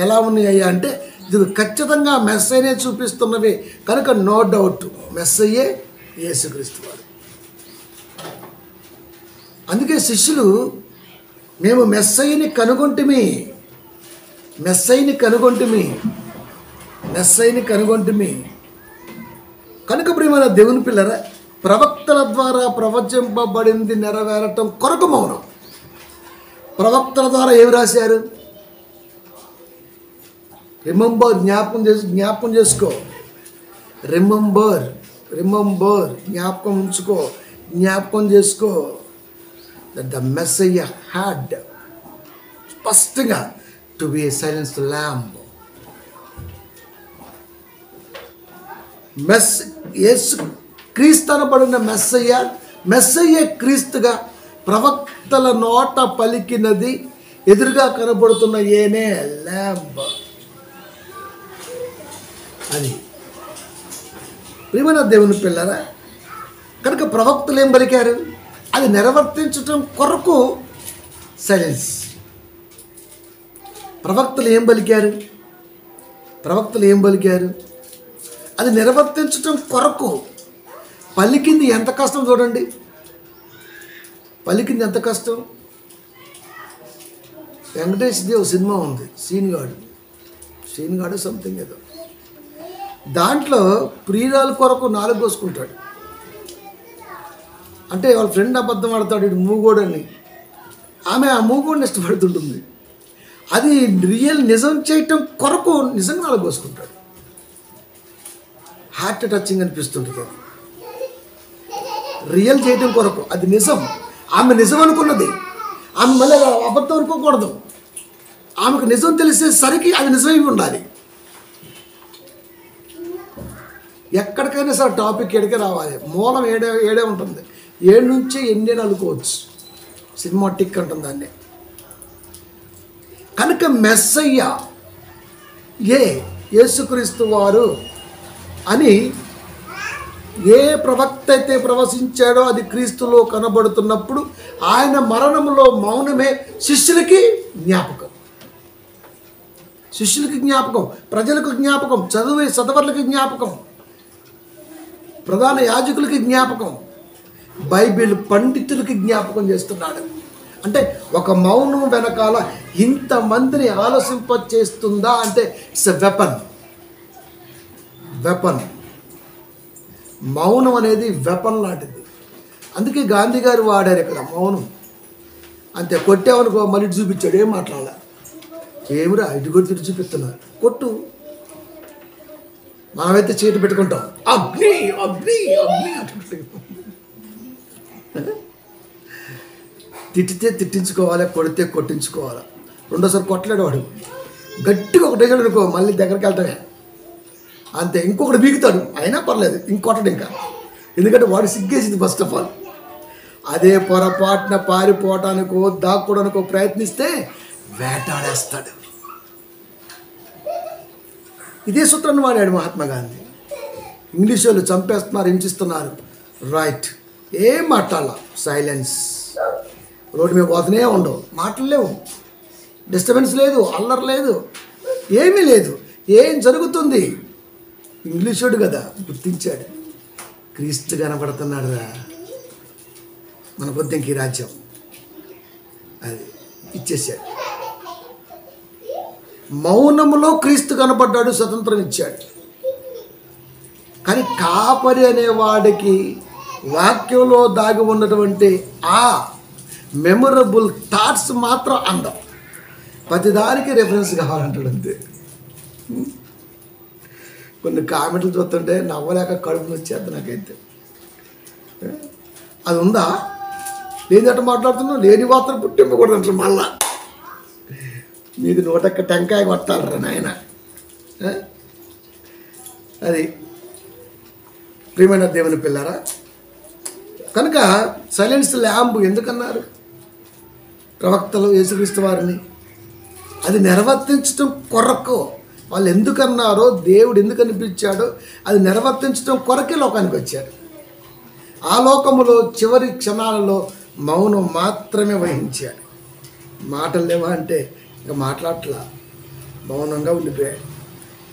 ఎలా ఉన్నాయ్యా అంటే, ఇది ఖచ్చితంగా మెస్సయ్యనే చూపిస్తున్నవి కనుక నో డౌట్ మెస్సయ్యే యేసుక్రీస్తు వారు. అందుకే శిష్యులు మేము మెస్సయ్యని కనుగొంటిమి కనుక ప్రియమైన దేవుని పిల్లరా, ప్రవక్తల ద్వారా ప్రవచింపబడింది నెరవేరటం కొరకు మౌనం. ప్రవక్తల ద్వారా ఏమి రాశారు? రిమెంబర్, జ్ఞాపకం చేసుకో. రిమెంబర్, జ్ఞాపకం ఉంచుకో, జ్ఞాపకం చేసుకో. దట్ ద మెస్సయ్య హ్యాడ్ స్పష్టంగా to be a silenced lamp. Yesu Kristu అనబడిన మెస్సయ్య క్రీస్తుగా ప్రవక్తల నోట పలికినది ఎదురుగా కనబడుతున్న ఏనే ల్యాంప్. అది ప్రియమైన దేవుని పిల్లరా, కనుక ప్రవక్తలు ఏం పలికారు? అది నిర్వర్తించటం కొరకు సైలెన్స్. ప్రవక్తలు ఏం పలికారు? అది నిర్వర్తించటం కొరకు పలికింది. ఎంత కష్టం చూడండి, పలికింది ఎంత కష్టం. వెంకటేష్ దేవ్ సినిమా ఉంది, సీన్గాడు సంథింగ్ ఏదో, దాంట్లో ప్రియురాల కొరకు నాలుగు కోసుకుంటాడు. అంటే వాళ్ళ ఫ్రెండ్ అబద్ధం ఆడతాడు, ఇటు మూగోడని. ఆమె ఆ మూగోడిని ఇష్టపడుతుంటుంది. అది నిజం చేయటం కొరకు నిజంగా నాలుగు కోసుకుంటాడు. హార్ట్ టచింగ్ అనిపిస్తుంటుంది. రియల్ చేయటం కొరకు అది నిజం. ఆమె నిజం అనుకున్నది, ఆమె మళ్ళీ అబద్ధం అనుకోకూడదు. ఆమెకు నిజం తెలిసేసరికి అది నిజమై ఉండాలి. ఎక్కడికైనా సరే టాపిక్ ఎడికే రావాలి, మూలం ఏడే ఉంటుంది. 7 నుంచి 8 అనుకోవచ్చు. సినిమాటిక్ అంటుంది దాన్ని. కనుక మెస్సయ్య యేసుక్రీస్తు వారు అని ఏ ప్రవక్త అయితే ప్రవశించాడో అది క్రీస్తులో కనబడుతున్నప్పుడు ఆయన మరణంలో మౌనమే శిష్యులకి జ్ఞాపకం. శిష్యులకి జ్ఞాపకం, ప్రజలకు జ్ఞాపకం, చదివే చదవర్లకి జ్ఞాపకం, ప్రధాన యాజకులకి జ్ఞాపకం, బైబిల్ పండితులకి జ్ఞాపకం చేస్తున్నాడు. అంటే ఒక మౌనం వెనకాల ఇంతమందిని ఆలోచింప చేస్తుందా అంటే ఇట్స్ ఎ వెపన్. మౌనం అనేది వెపన్ లాంటిది. అందుకే గాంధీ గారు వాడారు ఇక్కడ మౌనం. అంతే, కొట్టామనుకో మళ్ళీ చూపించాడు, ఏం మాట్లాడాల, ఏమిరా ఇటు కొట్టి ఇటు చూపిస్తున్నారు, కొట్టు. మనమైతే చీట పెట్టుకుంటాం, అగ్ని అగ్ని అగ్ని తిట్టితే తిట్టించుకోవాలి, కొడితే కొట్టించుకోవాలి. రెండోసారి కొట్టలేడు వాడు, గట్టిగా ఒకటే అనుకో మళ్ళీ దగ్గరికి వెళ్తామే అంతే. ఇంకొకటి బీగుతాడు, అయినా పర్లేదు, ఇంకొకటి ఇంకా, ఎందుకంటే వాడు సిగ్గేసింది ఫస్ట్ ఆఫ్ ఆల్. అదే పొరపాటున పారిపోవటానికో దాక్కోవడానికో ప్రయత్నిస్తే వేటాడేస్తాడు. ఇదే సూత్రాన్ని వాడాడు మహాత్మా గాంధీ. ఇంగ్లీష్ వాళ్ళు చంపేస్తున్నారు, హింసిస్తున్నారు, రైట్, ఏం మాట్లాడాల, సైలెన్స్. రోడ్డు మీద పోతూనే ఉండవు, మాటలేవు, డిస్టర్బెన్స్ లేదు, అల్లరి లేదు, ఏమీ లేదు. ఏం జరుగుతుంది? ఇంగ్లీషోడు కదా గుర్తించాడు, క్రీస్తు కనపడుతున్నాడు రా, మన బుద్ధికి రాజ్యం అది ఇచ్చేసాడు. మౌనములో క్రీస్తు కనపడ్డాడు, స్వతంత్రం ఇచ్చాడు. కానీ కాపరి అనేవాడికి వాక్యంలో దాగి ఉన్నటువంటి ఆ మెమొరబుల్ థాట్స్ మాత్రం అందం. ప్రతిదానికి రెఫరెన్స్ కావాలంటాడు అంతే. కొన్ని కామెంట్లు చూస్తుంటే నవ్వలేక కడుపుని వచ్చేది నాకైతే. అది ఉందా? లేదట మాట్లాడుతున్నావు, లేని మాత్రం పుట్టింపకూడదు అంటారు. మళ్ళా మీది నూటక్క టెంకాయ కొట్టాలరా నాయన. అది ప్రియమైన దేవుని పిల్లరా. కనుక సైలెన్స్ ల్యాంబ్ ఎందుకన్నారు ప్రవక్తలు యేసుక్రీస్తు వారిని? అది నిర్వర్తించడం కొరకు. వాళ్ళు ఎందుకన్నారో, దేవుడు ఎందుకు అనిపించాడో అది నిర్వర్తించడం కొరకే లోకానికి వచ్చాడు. ఆ లోకములో చివరి క్షణాలలో మౌనం మాత్రమే వహించాడు. మాటలు లేవా అంటే ఇంకా మాట్లాడట్లా, మౌనంగా ఉండిపోయాడు.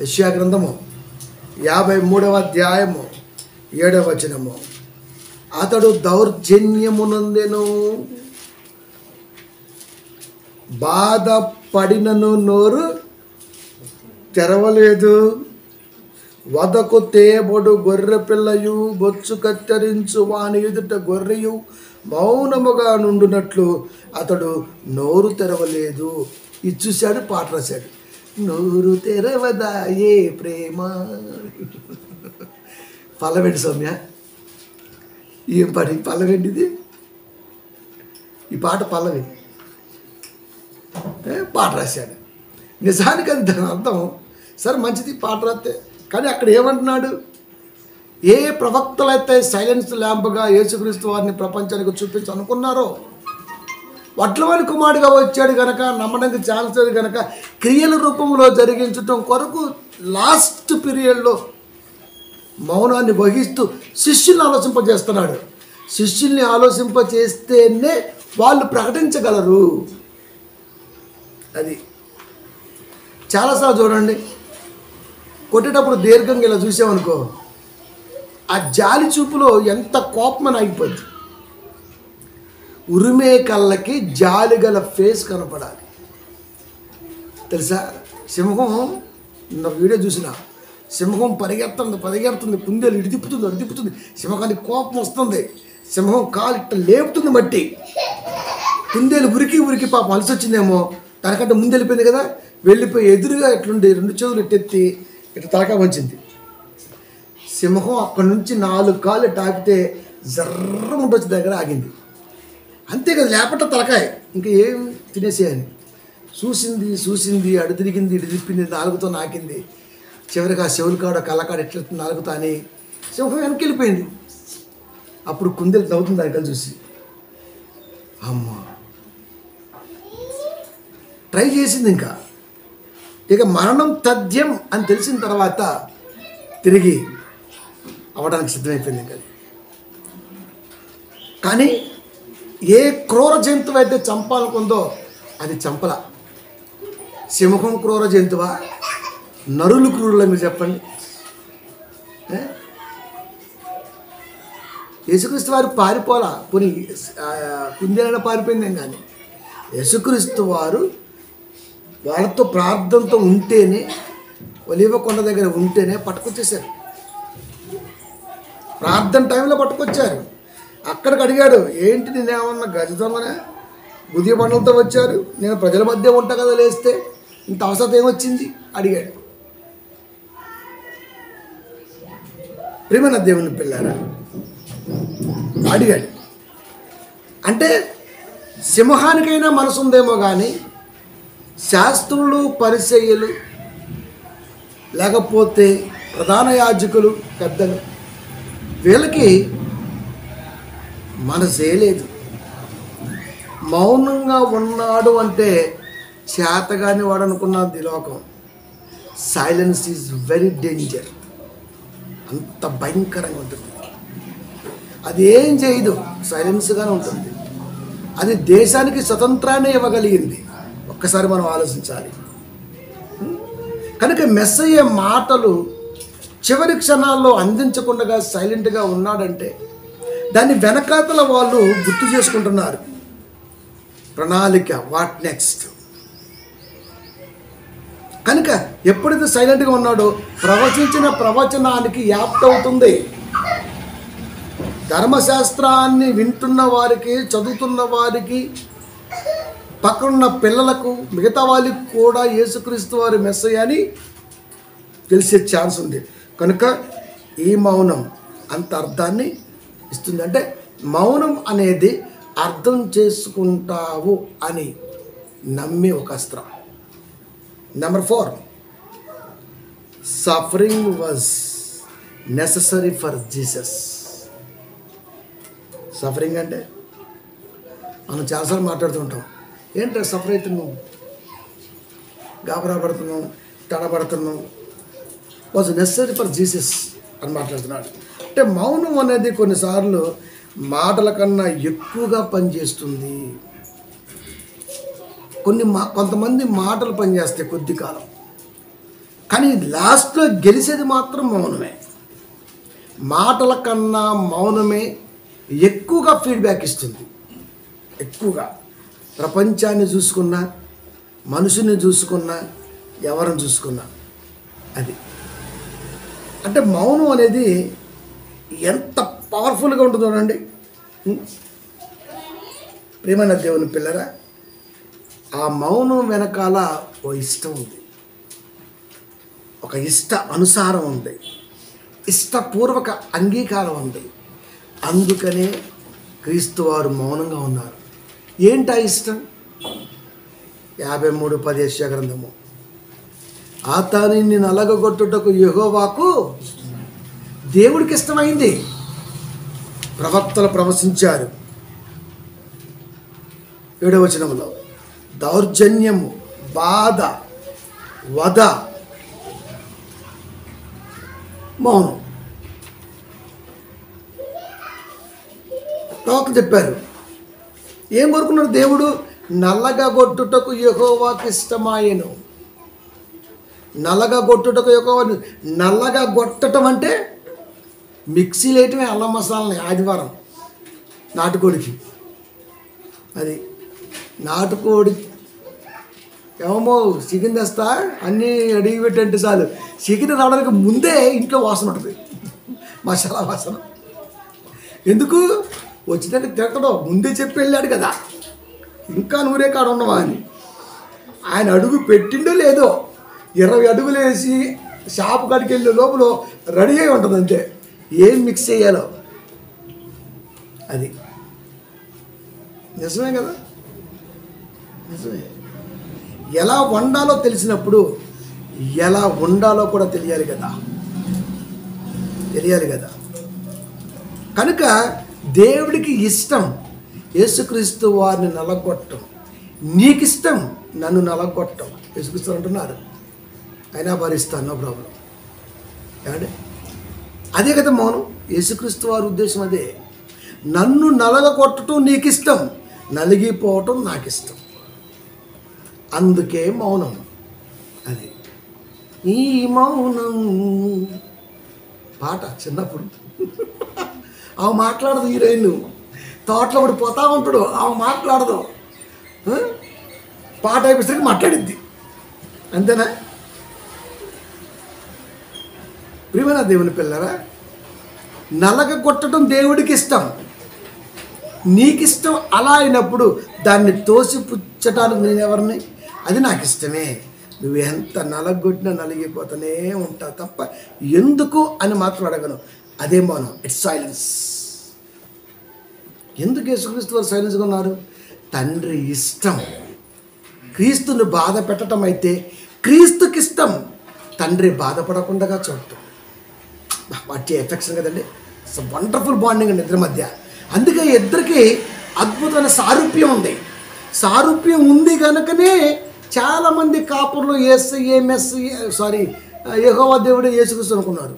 యెషయా గ్రంథము 53వ అధ్యాయము 7వ వచనము, అతడు దౌర్జన్యమునందెను, బాధపడినను నోరు తెరవలేదు. వదకు తేబడు గొర్రె పిల్లయు బొచ్చు కత్తిరించు వాని ఎదుట గొర్రెయు మౌనముగా నుండునట్లు అతడు నోరు తెరవలేదు. ఇది చూశాడు, పాట రాశాడు, నోరు తెరవదాయే ప్రేమ. పల్లవెండి సౌమ్య, ఏం పాట ఈ పల్లవెండిది? ఈ పాట పల్లవి, పాట రాశాడు. నిజానికి అది దాని అర్థం. సరే మంచిది పాట రాస్తే, కానీ అక్కడ ఏమంటున్నాడు? ఏ ప్రవక్తలైతే సైలెన్స్ ల్యాంప్గా యేసుక్రీస్తు వారిని ప్రపంచానికి చూపించాలనుకున్నారో, వడ్లవాని కుమారుడిగా వచ్చాడు కనుక నమ్మడానికి ఛాన్స్ లేదు కనుక క్రియల రూపంలో జరిగించటం కొరకు లాస్ట్ పీరియడ్లో మౌనాన్ని వహిస్తూ శిష్యుల్ని ఆలోచింపజేస్తున్నాడు. శిష్యుల్ని ఆలోచింపజేస్తేనే వాళ్ళు ప్రకటించగలరు. అది చాలాసార్లు చూడండి, కొట్టేటప్పుడు దీర్ఘంగా ఇలా చూసామనుకో, ఆ జాలి చూపులో ఎంత కోపమని ఆగిపోద్ది. ఉరిమే కళ్ళకి జాలి గల ఫేస్ కనపడాలి. తెలుసా, సింహం నా వీడియో చూసిన, సింహం పరిగెడుతుంది, కుందేలు ఇటు తిప్పుతుంది, సింహానికి కోపం వస్తుంది, సింహం కాలు ఇట్ట లేపుతుంది మట్టి, కుందేలు ఉరికి పాపం అలసి వచ్చిందేమో, దానికంటే ముందు వెళ్ళిపోయింది కదా, వెళ్ళిపోయి ఎదురుగా ఎట్లుండి 2 చేతులు ఎట్టెత్తి ఇట్లా తలకా వంచింది. సింహం అక్కడి నుంచి 4 కాళ్ళు తాకితే జర్రముంటొచ్చి దగ్గర ఆగింది. అంతే కదా, లేపట తలకాయ ఇంకా ఏం తినేసేయని. చూసింది, అడు తిరిగింది, ఇటు తిప్పింది, నాలుగుతో నాకింది, చివరికి ఆ చెవులు కాడ కళ్ళకాడ ఎట్లా నాలుగుతా అని సింహం వెనక్కి వెళ్ళిపోయింది. అప్పుడు కుందేలు నవ్వుతుంది దానికల్ చూసి, అమ్మ ట్రై చేసింది. ఇక మరణం తథ్యం అని తెలిసిన తర్వాత తిరిగి అవడానికి సిద్ధమైపోయింది. కానీ ఏ క్రూర జంతువు అయితే చంపాలనుకుందో అది చంపల. సింహం క్రూర జంతువా, నరులు క్రూరులా మీరు చెప్పండి? యేసుక్రీస్తు వారు పారిపోలా, పోనీ కుందేలైనా పారిపోయిందేం. కానీ యేసుక్రీస్తు వారు వాళ్ళతో ప్రార్థనతో ఉంటేనే, ఒలీవ కొండ దగ్గర ఉంటేనే పట్టుకొచ్చేసారు. ప్రార్థన టైంలో పట్టుకొచ్చారు. అక్కడికి అడిగాడు, ఏంటి నేనేమన్నా గజ దొంగనే, గుదియ బండలతో వచ్చారు, నేను ప్రజల మధ్య ఉంటా కదా, లేస్తే ఇంత అవసరం ఏమొచ్చింది అడిగాడు. ప్రియమైన దేవుని పిల్లారా, అడిగాడు. అంటే సింహానికైనా మనసు ఉందేమో కానీ శాస్త్రులు, పరిసయ్యులు, లేకపోతే ప్రధాన యాజకులు, పెద్దలు, వీళ్ళకి మనసే లేదు. మౌనంగా ఉన్నాడు అంటే చేతగాని వాడు అనుకున్నది లోకం. Silence is very danger. అంత భయంకరంగా ఉంటుంది. అది ఏం చేయదు, సైలెన్స్గానే ఉంటుంది. అది దేశానికి స్వతంత్రాన్ని ఇవ్వగలిగింది. ఒక్కసారి మనం ఆలోచించాలి. కనుక మెస్సయ్య మాటలు చివరి క్షణాల్లో అందించకుండా సైలెంట్గా ఉన్నాడంటే దాన్ని వెనకాతల వాళ్ళు గుర్తు చేసుకుంటున్నారు. ప్రణాళిక, వాట్ నెక్స్ట్. కనుక ఎప్పుడైతే సైలెంట్గా ఉన్నాడో ప్రవచించిన ప్రవచనానికి యాప్ట్ అవుతుంది. ధర్మశాస్త్రాన్ని వింటున్న వారికి, చదువుతున్న వారికి, పక్కనున్న పిల్లలకు, మిగతా వాళ్ళకి కూడా యేసుక్రీస్తు వారి మెస్సయ్య అని తెలిసే ఛాన్స్ ఉంది. కనుక ఈ మౌనం అంత అర్థాన్ని ఇస్తుంది. అంటే మౌనం అనేది అర్థం చేసుకుంటావు అని నమ్మే ఒక అస్త్రం. Number 4, suffering was necessary for Jesus. Suffering అంటే మనం చాలాసార్లు మాట్లాడుతుంటాం, ఏంటో సఫర్ అవుతున్నావు, గాబరా పడుతున్నావు, తడబడుతున్నావు. వాజ్ నెససరీ ఫర్ జీసస్ అని మాట్లాడుతున్నాడు. అంటే మౌనం అనేది కొన్నిసార్లు మాటల కన్నా ఎక్కువగా పనిచేస్తుంది. కొంతమంది మాటలు పనిచేస్తాయి కొద్ది కాలం, కానీ లాస్ట్లో గెలిచేది మాత్రం మౌనమే. మాటల కన్నా మౌనమే ఎక్కువగా ఫీడ్బ్యాక్ ఇస్తుంది. ఎక్కువగా ప్రపంచాన్ని చూసుకున్నా, మనుషుని చూసుకున్నా, ఎవరిని చూసుకున్నా అది. అంటే మౌనం అనేది ఎంత పవర్ఫుల్గా ఉంటుందో చూడండి. ప్రియమైన దేవుని పిల్లరా, ఆ మౌనం వెనకాల ఓ ఇష్టం ఉంది, ఒక ఇష్ట అనుసారం ఉంది, ఇష్టపూర్వక అంగీకారం ఉంది. అందుకనే క్రీస్తు వారు మౌనంగా ఉన్నారు. ఏంటి ఆ ఇష్టం? 53:10 యెషయా గ్రంథము. అతనిని నలగగొట్టుటకు యెహోవాకు, దేవుడికి ఇష్టమైంది. ప్రవక్తలు ప్రవచించారు. 7వ వచనంలో దౌర్జన్యము, బాధ, వధ, మౌనం. ప్రవక్త చెప్పారు, ఏం కోరుకున్నాడు దేవుడు? నల్లగా కొట్టుటకు యెహోవాకు ఇష్టమాయెను. నల్లగా కొట్టుటకు యెహోవా. నల్లగా కొట్టడం అంటే మిక్సీ వేయటమే అల్లం మసాలని. ఆదివారం నాటుకోడికి, అది నాటుకోడి ఏమో చికెన్ తెస్తా అన్నీ అడిగి పెట్టంటే చాలు, చికెన్ రావడానికి ముందే ఇంట్లో వాసన ఉంటుంది, మసాలా వాసన. ఎందుకు? వచ్చినాక తిరగడం ముందే చెప్పి వెళ్ళాడు కదా, ఇంకా నూరే కాడ ఉన్నవా అని. ఆయన అడుగు పెట్టిండో లేదో 20 అడుగులు వేసి షాపు కాడికి వెళ్ళే లోపల రెడీ అయి ఉంటుంది అంతే, ఏం మిక్స్ చేయాలో అది. నిజమే కదా, నిజమే. ఎలా వండాలో తెలిసినప్పుడు ఎలా ఉండాలో కూడా తెలియాలి కదా. కనుక దేవుడికి ఇష్టం యేసుక్రీస్తు వారిని నలగొట్టం. నీకు ఇష్టం నన్ను నలగొట్టం. యేసుక్రీస్తు అంటున్నారు, అయినా భరిస్తాను, నో ప్రాబ్లం. ఏమంటే అదే కదా మౌనం. యేసుక్రీస్తు వారి ఉద్దేశం అదే. నన్ను నలగొట్టడం నీకు ఇష్టం, నలిగిపోవటం నాకు ఇష్టం, అందుకే మౌనం. అది ఈ మౌనం పాట చిన్నప్పుడు ఆమె మాట్లాడదు, హీరోయిన్ తోటలో పడి పోతా ఉంటాడు, ఆమె మాట్లాడదు, పాట అయిపోయేసరికి మాట్లాడిద్ది, అంతేనా? ప్రియమైన దేవుని పిల్లరా, నలగ కొట్టడం దేవుడికి ఇష్టం, నీకు ఇష్టం. అలా అయినప్పుడు దాన్ని తోసిపుచ్చటానికి నేను ఎవరిని? అది నాకు ఇష్టమే. నువ్వు ఎంత నలగొట్టినా నలిగిపోతూనే ఉంటావు తప్ప ఎందుకు అని మాత్రం అడగను. అదే మౌనం, ఇట్స్ సైలెన్స్. ఎందుకు యేసుక్రీస్తు వారు సైలెన్స్గా ఉన్నారు? తండ్రి ఇష్టం. క్రీస్తుని బాధ పెట్టడం అయితే క్రీస్తుకి ఇష్టం, తండ్రి బాధపడకుండా చూడటం. వాటి ఎఫెక్షన్ కదండి. ఇట్స్ వండర్ఫుల్ బాండింగ్ అండి ఇద్దరి మధ్య. అందుకే ఇద్దరికి అద్భుతమైన సారూప్యం ఉంది. సారూప్యం ఉంది కనుకనే చాలామంది కాపుర్లు యెహోవా దేవుడే యేసుక్రీస్తు అనుకున్నారు.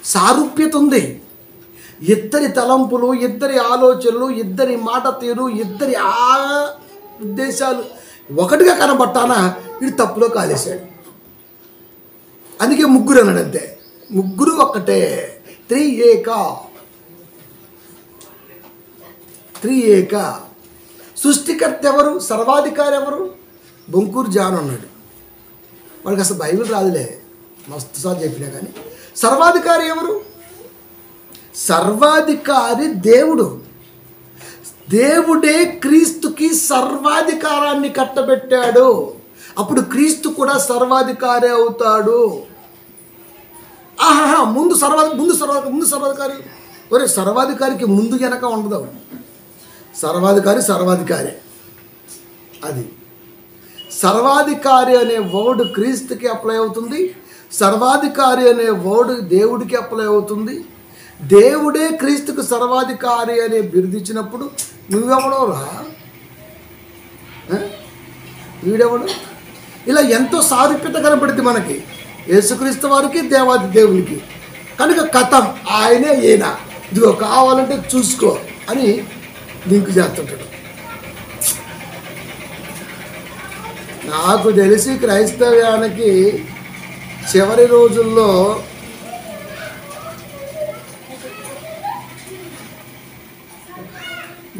సారూప్యత ఉంది. ఇద్దరి తలంపులు, ఇద్దరి ఆలోచనలు, ఇద్దరి మాట తీరు, ఇద్దరి ఉద్దేశాలు ఒకటిగా కనబట్టానా వీడు తప్పులో కాలేశాడు. అందుకే ముగ్గురు అన్నాడు, అంతే. ముగ్గురు ఒక్కటే, త్రియేక. సృష్టికర్త ఎవరు? సర్వాధికారి ఎవరు? బొంకూరు జాన్ అన్నాడు. వాడికి అసలు బైబిల్ రాదులే, మస్తు సార్లు చెప్పినా కానీ. సర్వాధికారి ఎవరు? సర్వాధికారి దేవుడు. దేవుడే క్రీస్తుకి సర్వాధికారాన్ని కట్టబెట్టాడు. అప్పుడు క్రీస్తు కూడా సర్వాధికారి అవుతాడు. ముందు సర్వాధికారి. ఒరే, సర్వాధికారికి ముందు వెనక ఉండదు. సర్వాధికారి. అది సర్వాధికారి అనే వర్డ్ క్రీస్తుకి అప్లై అవుతుంది, సర్వాధికారి అనే వర్డ్ దేవుడికి అప్లై అవుతుంది. దేవుడే క్రీస్తుకు సర్వాధికారి అనే బిరుదిచ్చినప్పుడు నువ్వెవడో రా, వీడెవడు? ఇలా ఎంతో సారూప్యత కనపడుతుంది మనకి, యేసుక్రీస్తు వారికి దేవాది దేవునికి. కనుక కథం ఆయనే ఈయన, ఇదిగో కావాలంటే చూసుకో అని లింక్ చేస్తుంటాడు. నాకు తెలిసి క్రైస్తవ్యానికి చివరి రోజుల్లో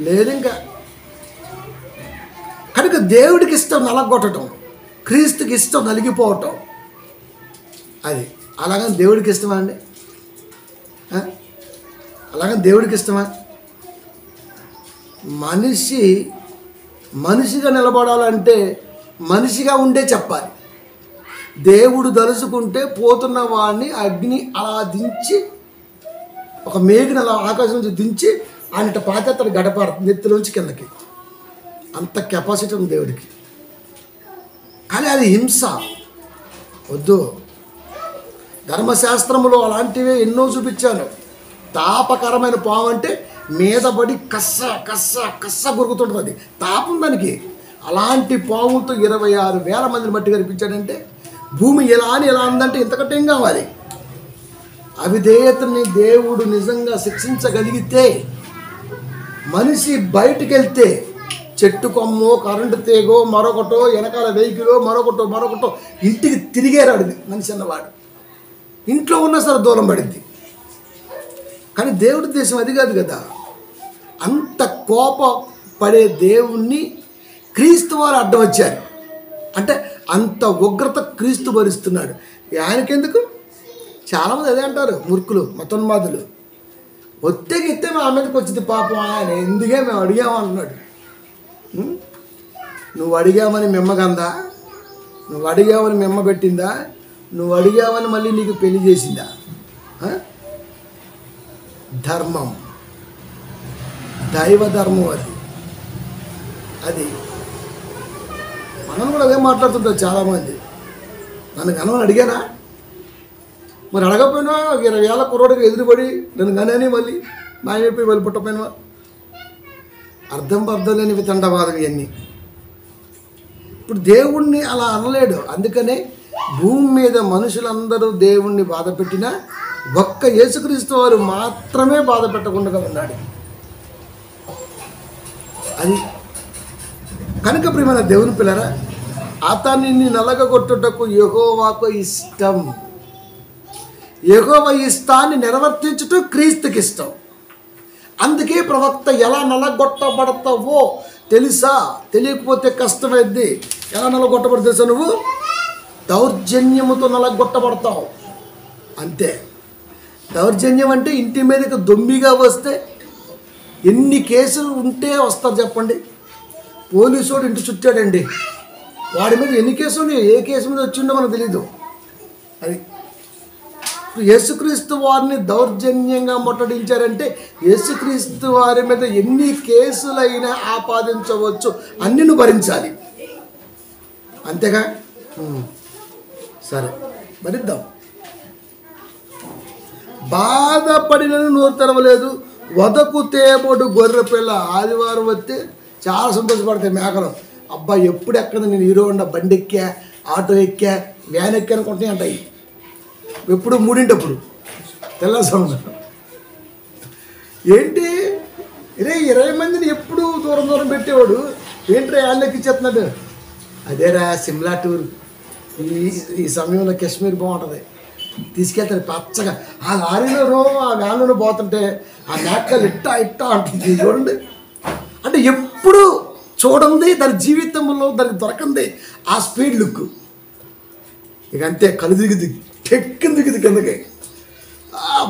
లేదు ఇంకా. కనుక దేవుడికి ఇష్టం నలగొట్టడం, క్రీస్తుకి ఇష్టం నలిగిపోవటం. అది అలాగని దేవుడికి ఇష్టమా అండి? అలాగని దేవుడికి ఇష్టమా? మనిషిగా నిలబడాలంటే మనిషిగా ఉండే చెప్పాలి. దేవుడు దలుచుకుంటే పోతున్న వాడిని అగ్ని అలా దించి, ఒక మేఘని అలా ఆకాశం నుంచి దించి ఆయన పాతేత్తడు గడపారు నెత్తిలోంచి కిందకి. అంత కెపాసిటీ ఉంది దేవుడికి. కానీ అది హింస వద్దు. ధర్మశాస్త్రంలో అలాంటివే ఎన్నో చూపించాను. తాపకరమైన పాము అంటే మీద పడి కస్స గురుకుతుంటుంది. అది తాపం దానికి. అలాంటి పాములతో 26,000 మందిని మట్టి కనిపించాడంటే భూమి ఎలా ఉందంటే ఇంతకంటే ఏం కావాలి? అవిధేయతని దేవుడు నిజంగా శిక్షించగలిగితే, మనిషి బయటికి వెళ్తే చెట్టు కొమ్మో, కరెంటు తీగో, మరొకటో, వెనకాల వెహికలో, మరొకటో ఇంటికి తిరిగేరాడు మనిషి అన్నవాడు. ఇంట్లో ఉన్నా సరే దూరం పడింది. కానీ దేవుడి దేశం అది కాదు కదా. అంత కోపపడే దేవుణ్ణి క్రీస్తు వారు అడ్డం వచ్చారు. అంటే అంత ఉగ్రత క్రీస్తు భరిస్తున్నాడు. ఆయనకెందుకు? చాలామంది అదే అంటారు, మూర్ఖులు, మతోన్మాదులు. ఒత్తెగిస్తే మా మీదకి వచ్చింది పాపం, ఆయన ఎందుకే మేము అడిగామంటున్నాడు. నువ్వు అడిగామని మిమ్మగందా? నువ్వు అడిగావని మిమ్మ పెట్టిందా? నువ్వు అడిగావని మళ్ళీ నీకు పెళ్లి చేసిందా? ధర్మం, దైవ ధర్మం అది మనం కూడా అదే మాట్లాడుతుంటారు చాలామంది. నన్ను కనవని అడిగానా? మరి అడగపోయినా 20,000 కుర్రోడికి ఎదురుపడి నన్ను కనని మళ్ళీ మాయమైపోయి వెళ్ళి పుట్టపోయినా. అర్థం లేని వితండవాదం ఇవన్నీ. ఇప్పుడు దేవుణ్ణి అలా అనలేడు. అందుకనే భూమి మీద మనుషులందరూ దేవుణ్ణి బాధ పెట్టినా ఒక్క యేసుక్రీస్తు వారు మాత్రమే బాధ పెట్టకుండా ఉన్నాడు. అది కనుక ప్రియమైన దేవుని పిల్లరా, అతనిని నలగగొట్టుటకు యెహోవాకు ఇష్టం. యెహోవా ఇష్టాన్ని నిర్వర్తించుట క్రీస్తుకి ఇష్టం. అందుకే ప్రవక్త ఎలా నలగొట్టబడతావో తెలుసా? తెలియకపోతే కష్టమైంది. ఎలా నలగొట్టబడి తెలుసా? నువ్వు దౌర్జన్యముతో నలగొట్టబడతావు అంతే. దౌర్జన్యం అంటే ఇంటి మీదకి దొమ్మిగా వస్తే ఎన్ని కేసులు ఉంటే వస్తారు చెప్పండి. పోలీసు వాడు ఇంటి చుట్టాడండి, వాడి మీద ఎన్ని కేసులు ఉన్నాయి, ఏ కేసు మీద వచ్చిండో మనకు తెలీదు. అది యేసుక్రీస్తు వారిని దౌర్జన్యంగా ముట్టడించారంటే యేసుక్రీస్తు వారి మీద ఎన్ని కేసులైనా ఆపాదించవచ్చు, అన్ని నువ్వు భరించాలి. అంతేగా? సరే భరిద్దాం. బాధపడినను నోరు తెరవలేదు, వదకు తేబోడు గొర్రె పిల్ల. ఆదివారం వస్తే చాలా సంతోషపడతాయి మేకలు. అబ్బా ఎప్పుడు ఎక్కడ నేను హీరో హోండా బండి ఎక్కా, ఆటో ఎక్కా, వ్యాన్ ఎక్కా అనుకుంటున్నాయి అంటాయి. ఎప్పుడు 3 తెల్లసౌండ్ ఏంటి ఇరే 20 మందిని ఎప్పుడు దూరం పెట్టేవాడు, ఏంట్రా యాళ్ళకి ఎక్కిచ్చేస్తున్నాడు. అదేరా సిమ్లా టూర్. ఈ సమయంలో కాశ్మీర్ బాగుంటుంది, తీసుకెళ్తారు పచ్చగా. ఆ లారీలోనూ ఆ వ్యాన్లోనూ పోతుంటే ఆ మేకలు ఇట్టా అంటుంది చూడండి. అంటే ఎప్పుడు చూడండి దాని జీవితంలో దానికి దొరకంది ఆ స్పీడ్ లుక్. ఇక అంతే కళ్ళు దిగుది టెక్కిన దిగుది కిందకి.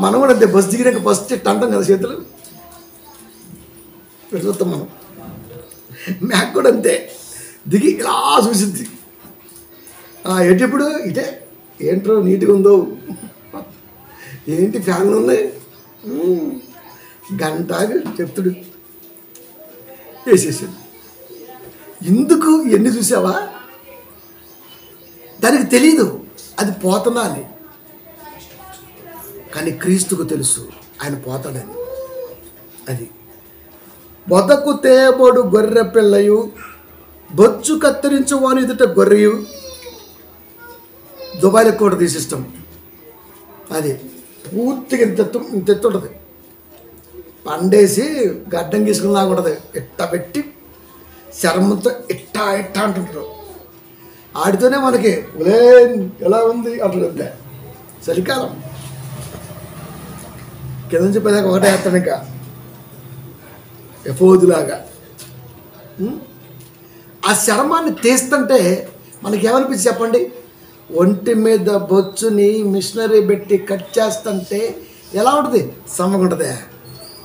మనం కూడా అంతే, బస్సు దిగినాక ఫస్ట్ అంటాం కదా చేతులు చూస్తాం మనం. మేక కూడా అంతే దిగి ఇలా చూసింది. ఎప్పుడు ఇటే ఏంట్రో నీట్గా ఉందో, ఏంటి ఫ్యాన్లు ఉన్నాయి, గంట చెప్తుడు వేసేసాడు. ఎందుకు ఎన్ని చూసావా? దానికి తెలీదు అది పోతున్నా అని, కానీ క్రీస్తుకు తెలుసు ఆయన పోతాడని. అది బొదకు తేబోడు గొర్రె పిల్లయు, బొచ్చు కత్తిరించు వాని ఎదుట గొర్రెయు. దుబాయ్లో కూడా తీసిస్తాం. అది పూర్తిగా ఇంత ఎత్తు ఉంటుంది, పండేసి గడ్డం గీసుకుని ఉంటుంది. ఇట్టా పెట్టి చర్మంతో ఇట్టా అంటుంటారు. ఆడితోనే మనకి ఉలే ఎలా ఉంది అంటుంటే చలికాలం కింద నుంచి పదాక ఒకటే వేస్తాను, ఇంకా ఎఫోదులాగా. ఆ చర్మాన్ని తీస్తుంటే మనకి ఏమనిపించి చెప్పండి? ఒంటి మీద బొచ్చుని మిషనరీ పెట్టి కట్ చేస్తుంటే ఎలా ఉంటుంది? సమ్మగా ఉంటుంది,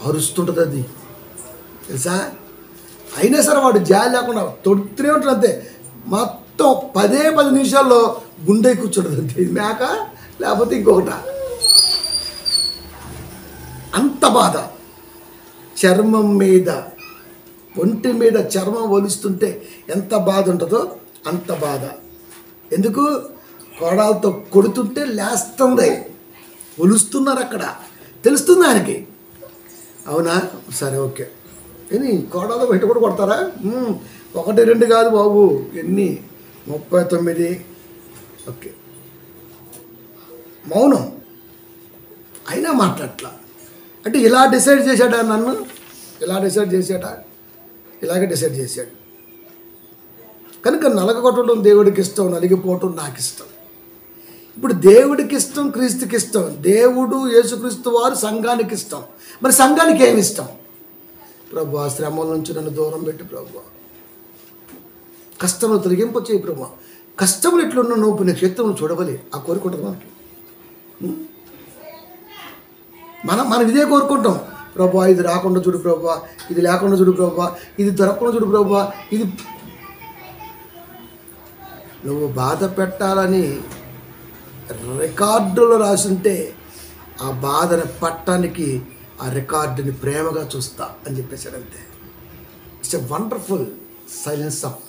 అరుస్తుంటుంది అది తెలుసా. అయినా సరే వాడు జాలి లేకుండా తొడుతూనే ఉంటుంది అంతే. మొత్తం 10 నిమిషాల్లో గుండె కూర్చుంటుంది అంతే. ఇది మేక లేకపోతే ఇంకొకట. అంత బాధ చర్మం మీద, ఒంటి మీద చర్మం ఒలుస్తుంటే ఎంత బాధ ఉంటుందో అంత బాధ. ఎందుకు? కోడాలతో కొడుతుంటే లేస్తుంది, ఒలుస్తున్నారు అక్కడ, తెలుస్తుంది ఆయనకి. అవునా? సరే ఓకే. కానీ కోడాలతో బయట కూడా కొడతారా? 1, 2 కాదు బాబు, ఎన్ని 39. ఓకే, మౌనం అయినా మాట్లాడట్లా. అంటే ఇలా డిసైడ్ చేశాడా నన్ను? ఇలా డిసైడ్ చేశాడా? ఇలాగే డిసైడ్ చేశాడు. కనుక నలగొట్టడం దేవుడికి ఇష్టం, నలిగిపోవటం నాకు ఇష్టం. ఇప్పుడు దేవుడికి ఇష్టం, క్రీస్తుకి ఇష్టం. దేవుడు యేసుక్రీస్తు వారు సంఘానికి ఇష్టం. మరి సంఘానికి ఏమి ఇష్టం? ప్రభు శ్రమల నుంచి నన్ను దూరం పెట్టి ప్రభు, కష్టములు తొలగింప చేయి ప్రభు. కష్టములు ఎట్లున్నా నువ్వు నీ క్షేత్రం చూడవాలి. ఆ కోరిక ఉంటుంది మనకి. మనం ఇదే కోరుకుంటాం. ప్రభు ఇది రాకుండా చూడు ప్రభు, ఇది లేకుండా చూడు ప్రభు, ఇది దొరకకుండా చూడు ప్రభు. ఇది నువ్వు బాధ పెట్టాలని రికార్డులో రాసుంటే ఆ బాధను పట్టడానికి ఆ రికార్డుని ప్రేమగా చూస్తా అని చెప్పేశాడు అంతే. It's a wonderful silence of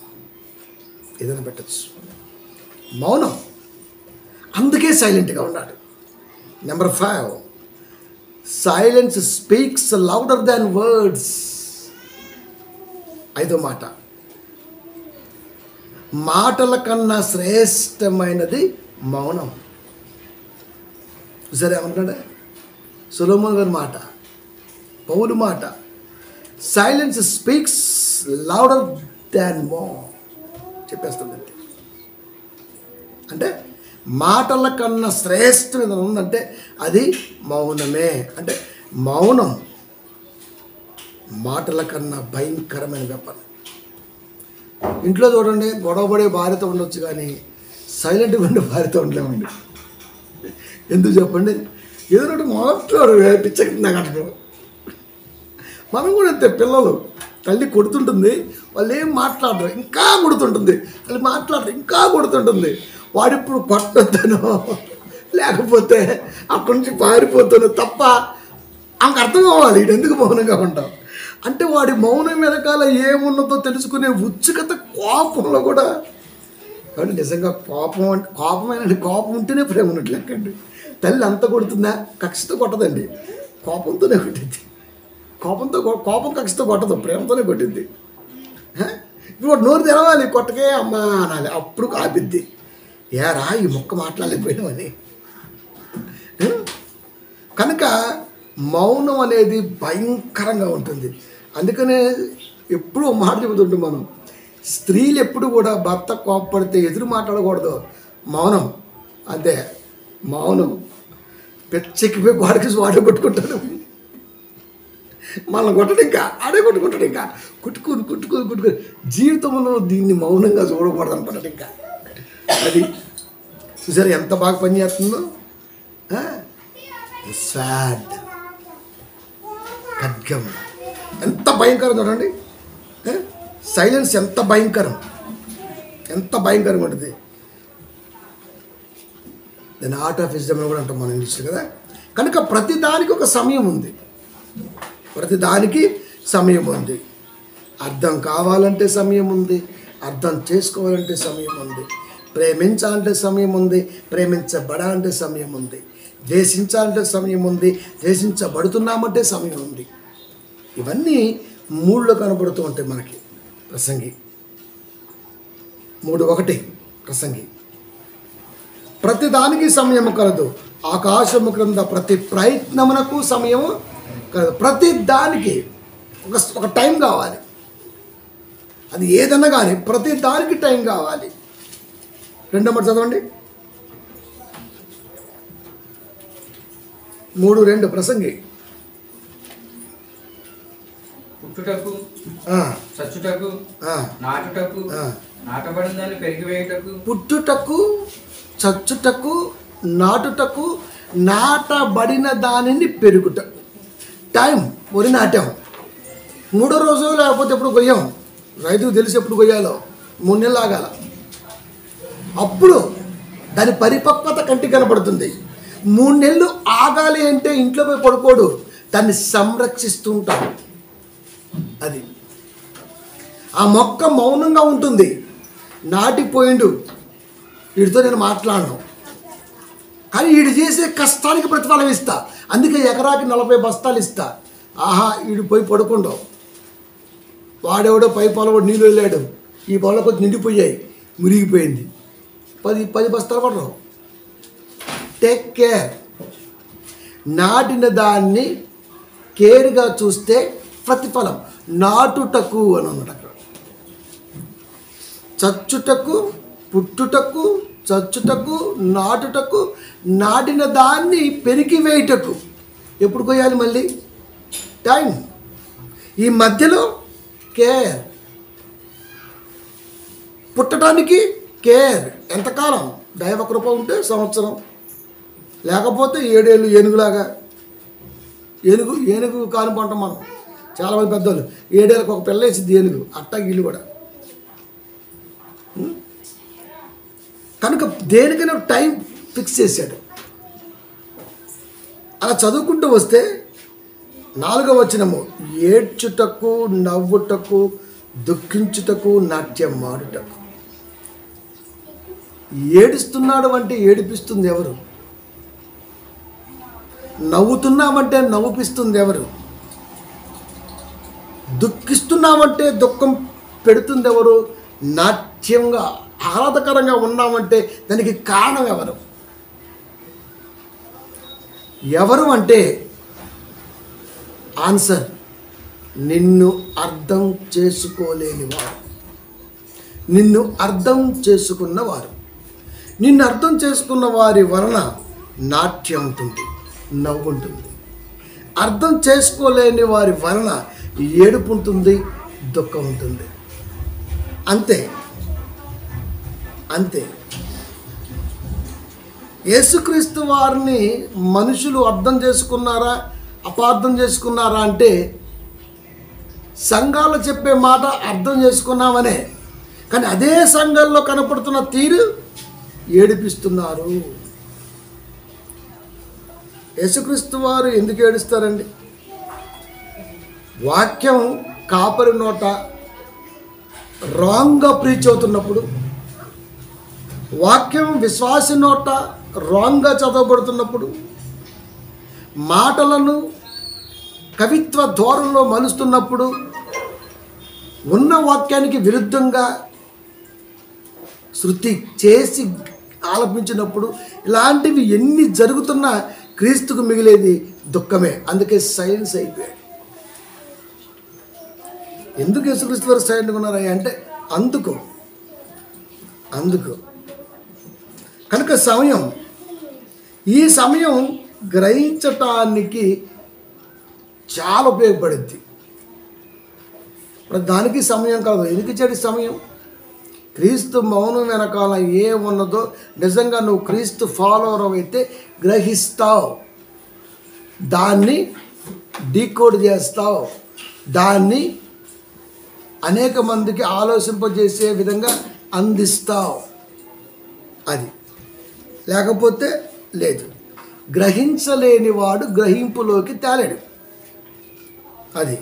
ఏదైనా పెట్టచ్చు. మౌనం, అందుకే సైలెంట్గా ఉన్నాడు. నెంబర్ 5, సైలెన్స్ స్పీక్స్ లౌడర్ దాన్ వర్డ్స్. 5వ మాట, మాటల కన్నా శ్రేష్టమైనది మౌనం. సరే ఏమంటాడు సొలొమోను గారి మాట, పౌలు మాట, silence speaks louder than more చెప్పేస్తుందండి. అంటే మాటల కన్నా శ్రేష్టమైన ఉందంటే అది మౌనమే. అంటే మౌనం మాటల కన్నా భయంకరమైన వెపన్. ఇంట్లో చూడండి, గొడవపడే భార్యతో ఉండొచ్చు కానీ సైలెంట్గా ఉండే భార్యతో ఉండలేమండి. ఎందుకు చెప్పండి? ఏదో ఒకటి మాట్లాడు పిచ్చకి నాకు అంటారు. మనం కూడా అంతే, పిల్లలు తల్లి కొడుతుంటుంది, వాళ్ళు ఏం మాట్లాడరు, ఇంకా కొడుతుంటుంది, వాళ్ళు మాట్లాడరు, ఇంకా కొడుతుంటుంది. వాడు ఇప్పుడు కొట్టొద్దనో లేకపోతే అక్కడి నుంచి పారిపోతానో తప్ప ఆమెకు అర్థం అవ్వాలి ఇటు ఎందుకు మౌనంగా ఉంటాం. అంటే వాడి మౌనం వెనకాల ఏమున్నదో తెలుసుకునే ఉత్సుకత కోపంలో కూడా. కాబట్టి నిజంగా కోపం అంటే కోపమేనండి, కోపం ఉంటేనే ప్రేమ ఉన్నట్లు లెక్కండి. తల్లి అంత కొడుతుందా? కక్షతో కొట్టదండి, కోపంతోనే కొట్టింది. కోపం కక్షతో కొట్టదు, ప్రేమతోనే కొట్టింది. ఇప్పుడు నోరు తెరవాలి, కొట్టకే అమ్మా అనాలి, అప్పుడు ఆపిద్ది. ఏరా ఈ మొక్క మాట్లాడలేకపోయినామని. కనుక మౌనం అనేది భయంకరంగా ఉంటుంది. అందుకనే ఎప్పుడూ మాట చెబుతుంటాం మనం, స్త్రీలు ఎప్పుడు కూడా భర్త కోపడితే ఎదురు మాట్లాడకూడదు, మౌనం. అంతే, మౌనం. పెచ్చెక్కిపోయి వాడికి వాడే కొట్టుకుంటాడు, మనల్ని కొట్టడు, ఇంకా ఆడే కొట్టుకుంటాడు, ఇంకా కుట్టుకుని జీవితంలో దీన్ని మౌనంగా చూడకూడదు అనుకున్నాడు. ఇంకా అది చూసారు ఎంత బాగా పనిచేస్తుందో. సాడ్ ఖడ్గం ఎంత భయంకరం చూడండి. సైలెన్స్ ఎంత భయంకరంగా ఉంటుంది. దాని ఆర్ట్ ఆఫ్ విజ్డమ్ కూడా అంటాం మనం ఇంగ్లీష్లో కదా. కనుక ప్రతిదానికి ఒక సమయం ఉంది, అర్థం కావాలంటే సమయం ఉంది, అర్థం చేసుకోవాలంటే సమయం ఉంది, ప్రేమించాలంటే సమయం ఉంది, ప్రేమించబడాలంటే సమయం ఉంది, ద్వేషించాలంటే సమయం ఉంది, ద్వేషించబడుతున్నామంటే సమయం ఉంది. ఇవన్నీ 3లో కనబడుతూ ఉంటాయి మనకి. ప్రసంగి 3:1 ప్రసంగి. ప్రతిదానికి సమయము కలదు, ఆకాశము క్రింద ప్రతి ప్రయత్నమునకు సమయము కలదు. ప్రతి దానికి ఒక టైం కావాలి, అది ఏదన్నా కానీ ప్రతి దానికి టైం కావాలి. 2వ మాట చదవండి, 3:2 ప్రసంగి. పుట్టుటకు చచ్చుటకు నాటుటకు నాటబడిన దాన్ని పెరిగివేయుటకు, పుట్టుటకు చచ్చుటకు నాటుటకు నాటబడిన దానిని పెరుగుటకు. టైం, వరి నాటాం 3వ రోజు, లేకపోతే ఎప్పుడు కొయ్యాం, రైతుకు తెలిసి ఎప్పుడు కొయ్యాలో 3 నెలలు ఆగాల, అప్పుడు దాని పరిపక్వత కంటికి కనపడుతుంది. 3 నెలలు ఆగాలి అంటే ఇంట్లో పోయి పడుకోడు, దాన్ని సంరక్షిస్తూ ఉంటాడు. అది ఆ మొక్క మౌనంగా ఉంటుంది. నాటిపోయిండు, వీడితో నేను మాట్లాడను, కానీ వీడు చేసే కష్టానికి ప్రతిఫలం ఇస్తా. అందుకే ఎకరాకి 40 బస్తాలు ఇస్తా. ఆహా, వీడు పోయి పడుకుంటావు, వాడెవడో పై పొలం నీళ్ళు వెళ్ళాడు, ఈ పొలం కొంచెం నిండిపోయాయి, మురిగిపోయింది, 10 బస్తాలు పడరు. Take care. నాటిన దాన్ని కేర్గా చూస్తే ప్రతిఫలం. నాటుటకు అని అన్నాడు అక్కడ. చచ్చుటకు, పుట్టుటకు, చచ్చుటకు, నాటుటకు, నాటిన దాన్ని పెరిగివేయుటకు. ఎప్పుడు కొయ్యాలి మళ్ళీ? టైం. ఈ మధ్యలో కేర్. పుట్టడానికి కేర్. ఎంతకాలం? దైవ కృప ఉంటే సంవత్సరం, లేకపోతే 7 ఏళ్ళు. ఏనుగులాగా, ఏనుగు కాను పంట. మనం చాలామంది పెద్దోళ్ళు 7 ఏళ్ళకి ఒక పిల్ల వేసింది ఏనుగు, అట్టాగి ఇల్లు కూడా. కనుక దేనికైనా టైం ఫిక్స్ చేశాడు. అలా చదువుకుంటూ వస్తే 4వ వచనము, ఏడ్చుటకు, నవ్వుటకు, దుఃఖించుటకు, నాట్యం మాడుటకు. ఏడుస్తున్నాడు అంటే ఏడిపిస్తుంది ఎవరు? నవ్వుతున్నామంటే నవ్వుపిస్తుంది ఎవరు? దుఃఖిస్తున్నామంటే దుఃఖం పెడుతుంది ఎవరు? నాట్యంగా ఆహ్లాదకరంగా ఉన్నామంటే దానికి కారణం ఎవరు? ఎవరు అంటే ఆన్సర్ నిన్ను అర్థం చేసుకోలేనివారు. నిన్ను అర్థం చేసుకున్నవారు. నిన్ను అర్థం చేసుకున్న వారి వలన నాట్యం ఉంటుంది, నవ్వు ఉంటుంది. అర్థం చేసుకోలేని వారి వలన ఏడుపు ఉంటుంది, దుఃఖం ఉంటుంది. అంతే అంతే. యేసుక్రీస్తు వారిని మనుషులు అర్థం చేసుకున్నారా, అపార్థం చేసుకున్నారా అంటే సంఘాలు చెప్పే మాట అర్థం చేసుకున్నామనే, కానీ అదే సంఘాల్లో కనపడుతున్న తీరు ఏడిపిస్తున్నారు. యేసుక్రీస్తు వారు ఎందుకు ఏడుస్తారండి? వాక్యం కాపరి నోట రాంగ్గా ప్రీచ్ అవుతున్నప్పుడు, వాక్యం విశ్వాసి నోట రాంగ్గా చదవబడుతున్నప్పుడు, మాటలను కవిత్వ ధోరణిలో మలుస్తున్నప్పుడు, ఉన్న వాక్యానికి విరుద్ధంగా శృతి చేసి ఆలపించినప్పుడు, ఇలాంటివి ఎన్ని జరుగుతున్నా క్రీస్తుకు మిగిలేది దుఃఖమే. అందుకే సైలెన్స్ అయిపోయాడు. ఎందుకు యేసుక్రీస్తు వారు సైలెంట్గా ఉన్నారయ్యా అంటే అందుకు కనుక ఈ సమయం గ్రహించటానికి చాలా ఉపయోగపడుద్ది. దానికి సమయం కాదు. ఎందుకు ఇచ్చాడు సమయం? క్రీస్తు మౌనం వెనకాల ఏమున్నదో నిజంగా నువ్వు క్రీస్తు ఫాలోవర్ అయితే గ్రహిస్తావు, దాన్ని డీకోడ్ చేస్తావు, దాన్ని అనేక మందికి ఆలోచింపజేసే విధంగా అందిస్తావు. అది లేకపోతే లేదు. గ్రహించలేని వాడు గ్రహింపులోకి తేలేడు. అది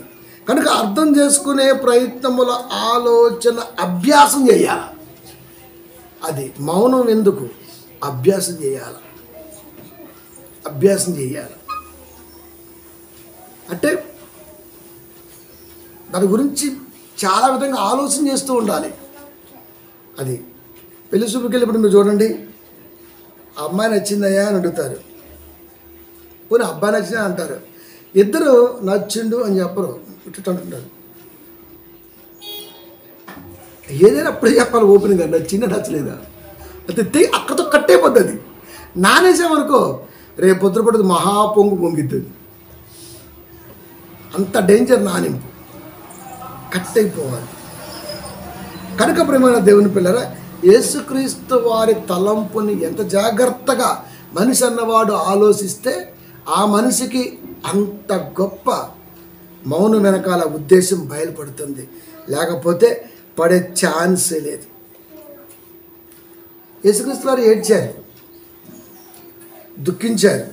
కనుక అర్థం చేసుకునే ప్రయత్నముల ఆలోచన అభ్యాసం చేయాలి. అది మౌనం ఎందుకు? అభ్యాసం చేయాలి. అంటే దాని గురించి చాలా విధంగా ఆలోచన చేస్తూ ఉండాలి. అది పెళ్లి చూపుకి వెళ్ళినప్పుడు మీరు చూడండి, ఆ అమ్మాయి నచ్చిందయ్యా అని అడుగుతారు, పోనీ అబ్బాయి నచ్చిందా అంటారు. ఇద్దరు నచ్చిండు అని చెప్పరు, ఇట్లా అంటుంటారు. ఏదైనా అప్పుడే చెప్పాలి ఓపెన్గా, నచ్చిందా నచ్చలేదా. అయితే అక్కడితో కట్టే పద్ధతి. నానేసామనుకో రేపు పొద్దుపడుతుంది మహా పొంగిద్ది. అంత డేంజర్ నానింపు. కట్ అయిపోవాలి. కనుక ప్రియమైన దేవుని పిల్లరా, యేసుక్రీస్తు వారి తలంపుని ఎంత జాగ్రత్తగా మనిషి అన్నవాడు ఆలోచిస్తే ఆ మనిషికి అంత గొప్ప మౌనం వెనకాల ఉద్దేశం బయలుపడుతుంది. లేకపోతే పడే ఛాన్సే లేదు. యేసుక్రీస్తు వారు ఏడ్చారు, దుఃఖించారు,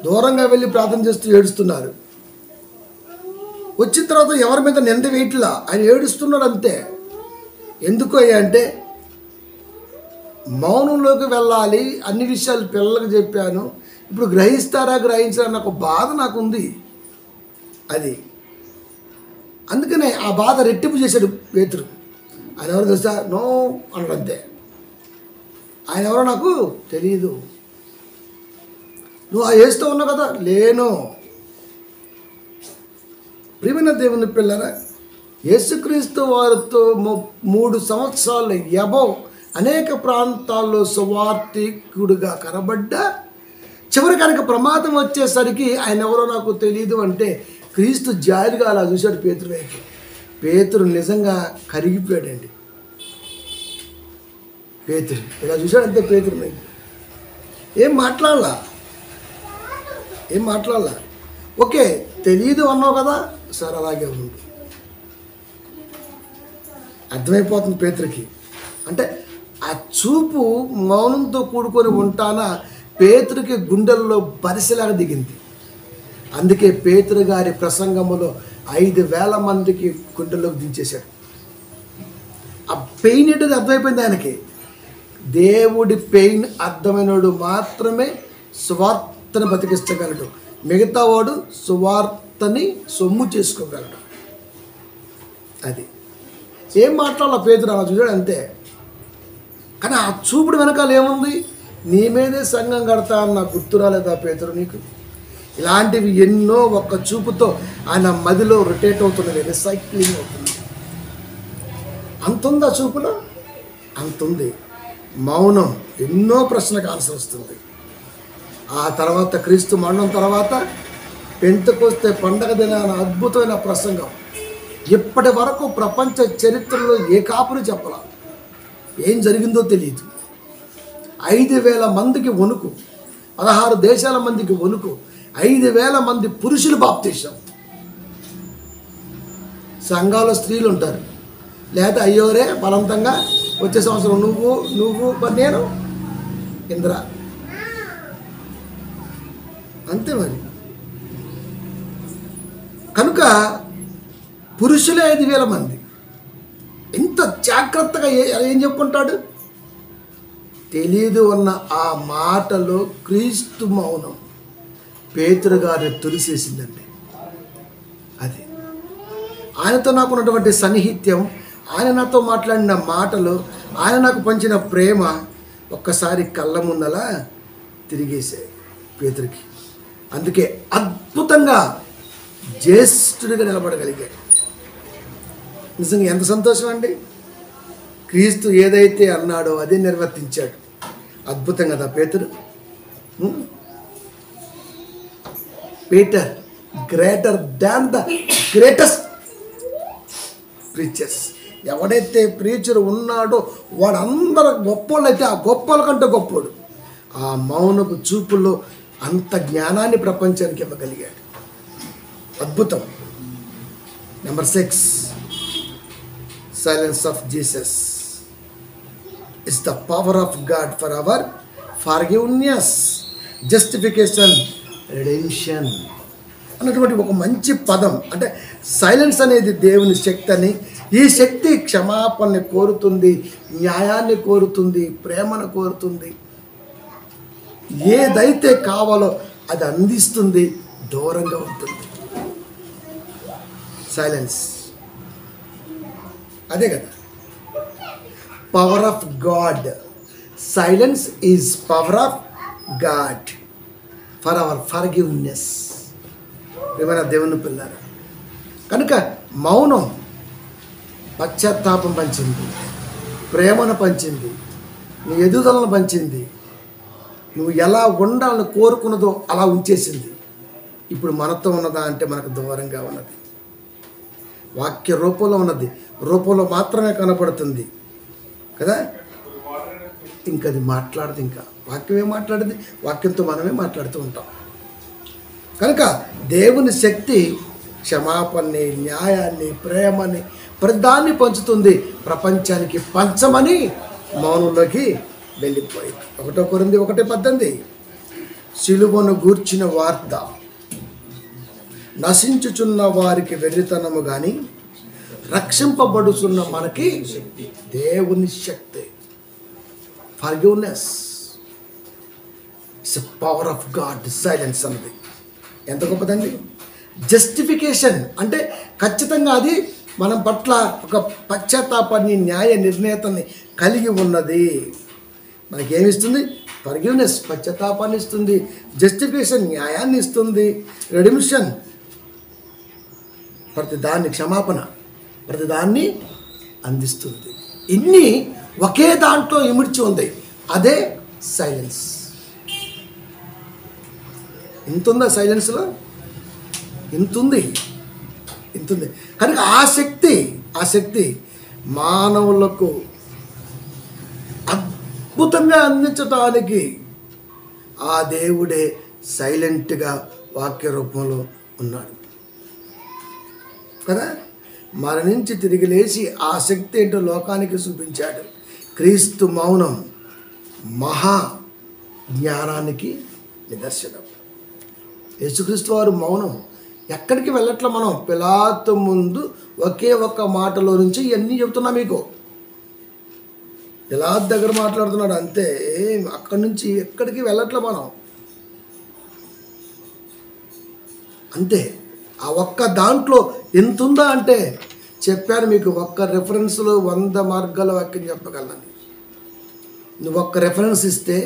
దూరంగా వెళ్ళి ప్రార్థన చేస్తూ ఏడుస్తున్నారు. వచ్చిన తర్వాత ఎవరి మీద నింద వేయట్లా, ఆయన ఏడుస్తున్నాడు అంతే. ఎందుకు అయ్యా అంటే మౌనంలోకి వెళ్ళాలి. అన్ని విషయాలు పిల్లలకు చెప్పాను, ఇప్పుడు గ్రహిస్తారా గ్రహించారా నాకు బాధ నాకుంది. అది అందుకనే ఆ బాధ రెట్టింపు చేశాడు పేతురు. ఆయన ఎవరో తెలుసా? నో అన్నాడు అంతే. ఆయన ఎవరో నాకు తెలియదు. నువ్వు ఆ వేస్తూ ఉన్నావు కదా? లేను. ప్రియమైన దేవుని పిల్లరా, యేసుక్రీస్తు వారితో 3 సంవత్సరాలు ఎబవ్ అనేక ప్రాంతాల్లో సువార్థికుడిగా కనబడ్డ, చివరికి ఆయనకు ప్రమాదం వచ్చేసరికి ఆయన ఎవరో నాకు తెలియదు అంటే క్రీస్తు జాలిగా అలా చూశాడు పేతురు వైపు. పేతురు నిజంగా కరిగిపోయాడండి. పేతురు ఇలా చూశాడు అంతే. పేతురు వైపు ఏం మాట్లాడాలా. ఓకే తెలియదు అన్నావు కదా, సరే అలాగే ఉంది. అర్థమైపోతుంది పేతురికి. అంటే ఆ చూపు మౌనంతో కూడుకొని ఉంటానా పేతురికి గుండెల్లో బరిసెలాగా దిగింది. అందుకే పేతురు గారి ప్రసంగములో 5,000 మందికి గుండెల్లోకి దించేశాడు. ఆ పెయిన్ ఏంటది అర్థమైపోయింది ఆయనకి. దేవుడి పెయిన్ అర్థమైనడు మాత్రమే సువార్తను బతికించగలడు. మిగతా వాడు సువార్తని సొమ్ము చేసుకోగలడు. అది ఏం మాట్లాడాల పేతురు అలా చూసాడు అంతే. కానీ ఆ చూపుడు వెనకాల ఏముంది? నీ మీదే సంఘం కడతా అన్న గుర్తు రాలేదా పేతురు నీకు? ఇలాంటివి ఎన్నో ఒక్క చూపుతో ఆయన మదిలో రొటేట్ అవుతున్నది, రీసైక్లింగ్ అవుతుంది. అంతుందా చూపులో? అంతుంది. మౌనం ఎన్నో ప్రశ్నలకు ఆన్సర్ వస్తుంది. ఆ తర్వాత క్రీస్తు మరణం తర్వాత పెంతెకొస్తే పండగ దినాన అద్భుతమైన ప్రసంగం. ఇప్పటి వరకు ప్రపంచ చరిత్రలో ఏ కాపుని చెప్పలా, ఏం జరిగిందో తెలియదు. 5,000 మందికి వణుకు, 16 దేశాల మందికి వణుకు, 5,000 మంది పురుషులు బాప్తీసం. సంఘాల స్త్రీలు ఉంటారు, లేదా అయ్యోరే బలవంతంగా వచ్చే సంవత్సరం నువ్వు నేను ఇంద్ర, అంతే మరి. కనుక పురుషులే 5,000 మంది. ఇంత జాగ్రత్తగా ఏం చెప్పుకుంటాడు తెలీదు అన్న ఆ మాటలో క్రీస్తు మౌనం పేతురు గారిని తొలిసేసిందండి. అది ఆయనతో నాకు ఉన్నటువంటి సన్నిహిత్యం, ఆయన నాతో మాట్లాడిన మాటలు, ఆయన నాకు పంచిన ప్రేమ ఒక్కసారి కళ్ళ ముందలా తిరిగేసాయి పేతురికి. అందుకే అద్భుతంగా జ్యేష్ఠుడిగా నిలబడగలిగాడు. నిజంగా ఎంత సంతోషం అండి. క్రీస్తు ఏదైతే అన్నాడో అదే నిర్వర్తించాడు. అద్భుతం కదా పేతురు. Peter greater than the greatest preachers. ఎవడైతే ప్రీచర్ ఉన్నాడో వాడందరూ గొప్పోళ్ళు అయితే ఆ గొప్పల కంటే గొప్పోడు. ఆ మౌనపు చూపుల్లో అంత జ్ఞానాన్ని ప్రపంచానికి ఇవ్వగలిగాడు. అద్భుతం. Number 6, silence of Jesus is the power of God for hour forgiveness, justification, redemption అన్నటువంటి ఒక మంచి పదం. అంటే సైలెన్స్ అనేది దేవుని శక్తి అని, ఈ శక్తి క్షమాపణని కోరుతుంది, న్యాయాన్ని కోరుతుంది, ప్రేమను కోరుతుంది, ఏదైతే కావాలో అది అందిస్తుంది, దూరంగా ఉంటుంది. సైలెన్స్ అదే కదా power of God. Silence is power of God for hour forgiveness. ఏమైనా దేవుని పిల్లారా, కనుక మౌనం పశ్చాత్తాపం పంచింది, ప్రేమను పంచింది, నీ ఎదుగుదలను పంచింది, నువ్వు ఎలా ఉండాలని కోరుకున్నదో అలా ఉంచేసింది. ఇప్పుడు మనతో ఉన్నదా అంటే మనకు దూరంగా ఉన్నది. వాక్య రూపంలో ఉన్నది, రూపంలో మాత్రమే కనపడుతుంది కదా. ఇంకది మాట్లాడదు. ఇంకా వాక్యమే మాట్లాడింది, వాక్యంతో మనమే మాట్లాడుతూ ఉంటాం. కనుక దేవుని శక్తి క్షమాపణని, న్యాయాన్ని, ప్రేమని, ప్రతిదాన్ని పంచుతుంది. ప్రపంచానికి పంచమని మౌనంలోకి వెళ్ళిపోయింది. 1 కొరింథీ 1:18 సిలువను గూర్చిన వార్త నశించుచున్న వారికి వెర్రితనము కానీ రక్షింపబడుచున్న మనకి దేవుని శక్తి. Forgiveness it's power of God. Silence అన్నది ఎంత గొప్పదండి. జస్టిఫికేషన్ అంటే ఖచ్చితంగా అది మనం పట్ల ఒక పశ్చాత్తాపాన్ని, న్యాయ నిర్ణేతని కలిగి ఉన్నది. మనకేమిస్తుంది? ఫర్గివ్నెస్ పశ్చాత్తాపాన్ని ఇస్తుంది, జస్టిఫికేషన్ న్యాయాన్ని ఇస్తుంది, రెడిమిషన్ ప్రతిదాన్ని, క్షమాపణ ప్రతిదాన్ని అందిస్తుంది. ఇన్ని ఒకే దాంట్లో ఇమిడ్చి ఉంది. అదే సైలెన్స్. ఇంతుందా సైలెన్స్లో? ఇంతుంది. కనుక ఆ శక్తి మానవులకు అద్భుతంగా అందించటానికి ఆ దేవుడే సైలెంట్గా వాక్య రూపంలో ఉన్నాడు కదా. మరణించి తిరిగి లేచి ఆ శక్తి ఏంటో లోకానికి చూపించాడు. క్రీస్తు మౌనం మహా జ్ఞానానికి నిదర్శనం. యేసుక్రీస్తు వారు మౌనం. ఎక్కడికి వెళ్ళట్లా. మనం పిలాతు ముందు ఒకే ఒక్క మాటలో నుంచి ఇవన్నీ చెప్తున్నా మీకు. పిలాతు దగ్గర మాట్లాడుతున్నాడు అంతే, అక్కడి నుంచి ఎక్కడికి వెళ్ళట్లా మనం అంతే. ఆ ఒక్క దాంట్లో ఎంత ఉందా అంటే చెప్పాను మీకు. ఒక్క రెఫరెన్స్లో 100 మార్గాల వాక్యం చెప్పగలను. నువ్వు ఒక్క రెఫరెన్స్ ఇస్తే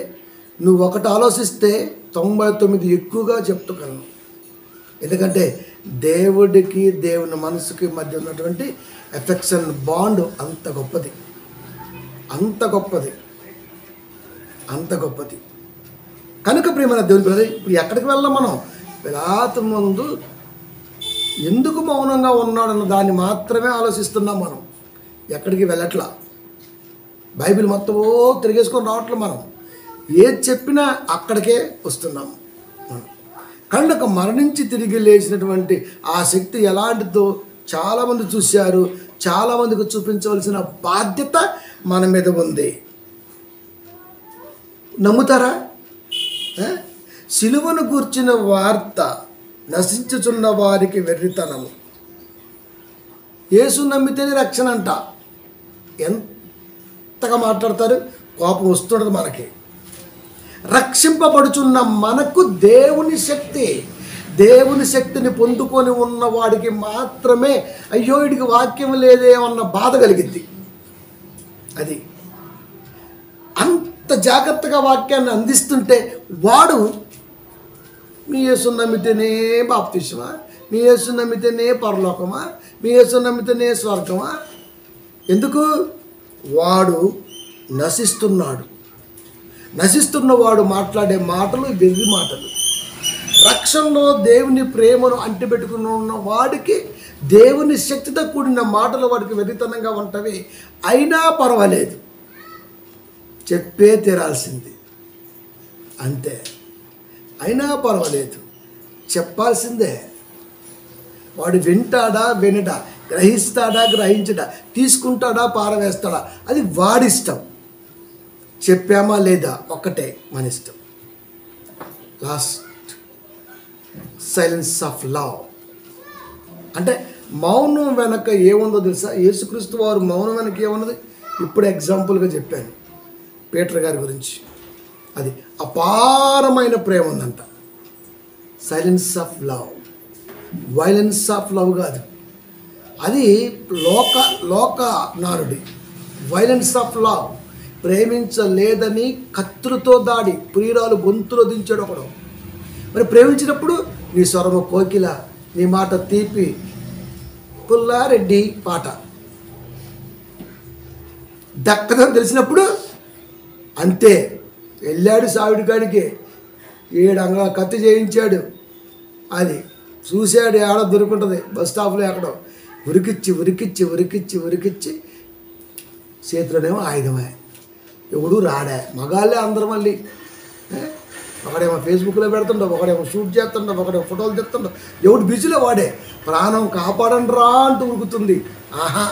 నువ్వు ఒకటి ఆలోచిస్తే 99 ఎక్కువగా చెప్తగలను. ఎందుకంటే దేవుడికి దేవుని మనసుకి మధ్య ఉన్నటువంటి ఎఫెక్షన్ బాండ్ అంత గొప్పది, అంత గొప్పది, అంత గొప్పది. కనుక ప్రియమైన దేవుని పిల్లలు, ఇప్పుడు ఎక్కడికి వెళ్ళాం మనం? పిలాతు ముందు ఎందుకు మౌనంగా ఉన్నాడన్న దాన్ని మాత్రమే ఆలోచిస్తున్నాం మనం. ఎక్కడికి వెళ్ళట్లా. బైబిల్ మొత్తం తిరిగేసుకొని రావట్లే. మనం ఏది చెప్పినా అక్కడికే వస్తున్నాం మనం. కనుక మరణించి తిరిగి లేచినటువంటి ఆ శక్తి ఎలాంటిదో చాలామంది చూశారు. చాలామందికి చూపించవలసిన బాధ్యత మన మీద ఉంది. నమ్ముతారా? సిలువను గూర్చిన వార్త నశించుచున్న వారికి వెర్రితనము. యేసు నమ్మితేనే రక్షణ అంట. ఎంతగా మాట్లాడతారు, కోపం వస్తుండదు మనకి. రక్షింపబడుచున్న మనకు దేవుని శక్తి, దేవుని శక్తిని పొందుకొని ఉన్న వాడికి మాత్రమే అయ్యో వీడికి వాక్యం లేదేమన్న బాధ కలిగింది. అది అంత జాగ్రత్తగా వాక్యాన్ని అందిస్తుంటే వాడు మీ యేసు నమ్మితేనే బాప్తిస్మా, మీ యేసు నమ్మితేనే పరలోకమా, మీ యేసు నమ్మితేనే స్వర్గమా. ఎందుకు? వాడు నశిస్తున్నాడు. నశిస్తున్నవాడు మాట్లాడే మాటలు వెర్రి మాటలు. రక్షణలో దేవుని ప్రేమను అంటిపెట్టుకుని ఉన్న వాడికి దేవుని శక్తితో కూడిన మాటలు వాడికి వెర్రితనంగా ఉంటవి. అయినా పర్వాలేదు, చెప్పే తీరాల్సింది అంతే. అయినా పర్వాలేదు, చెప్పాల్సిందే. వాడు వింటాడా వినడా, గ్రహిస్తాడా గ్రహించడా, తీసుకుంటాడా పారవేస్తాడా, అది వాడిష్టం. చెప్పామా లేదా ఒక్కటే మన ఇష్టం. లాస్ట్ సైలెన్స్ ఆఫ్ లవ్ అంటే మౌనం వెనక ఏముందో తెలుసా? యేసుక్రీస్తు వారు మౌనం వెనక ఏమున్నది ఇప్పుడు ఎగ్జాంపుల్గా చెప్పాను పీటర్ గారి గురించి. అది అపారమైన ప్రేమ ఉందంట. Silence of love, violence of love కాదు. అది లోక నానుడి. వైలెన్స్ ఆఫ్ లవ్, ప్రేమించలేదని కత్తులతో దాడి ప్రియురాలు గొంతులో దించాడు ఒకడు. మరి ప్రేమించినప్పుడు నీ స్వరము కోకిల, నీ మాట తీపి పుల్లారెడ్డి పాట దక్కదని తెలిసినప్పుడు అంతే, వెళ్ళాడు సావిడి కాడికి. 7 అంగళాల కత్తి చేయించాడు. అది చూశాడు, ఆడ దొరుకుంటుంది బస్ స్టాప్లో ఎక్కడో. ఉరికిచ్చి ఉరికిచ్చి ఉరికిచ్చి ఉరికిచ్చి చేతిలోనేమో ఆయుధమే. ఎవడు రాడా, మగాళ్ళే అందరూ. మళ్ళీ ఒకడేమో ఫేస్బుక్లో పెడుతుండవు, ఒకడేమో షూట్ చేస్తుండవు, ఒకడేమో ఫోటోలు తెస్తుండవు. ఎవడు బిజీలో వాడే. ప్రాణం కాపాడండి రా అంటూ ఉరుకుతుంది. ఆహా,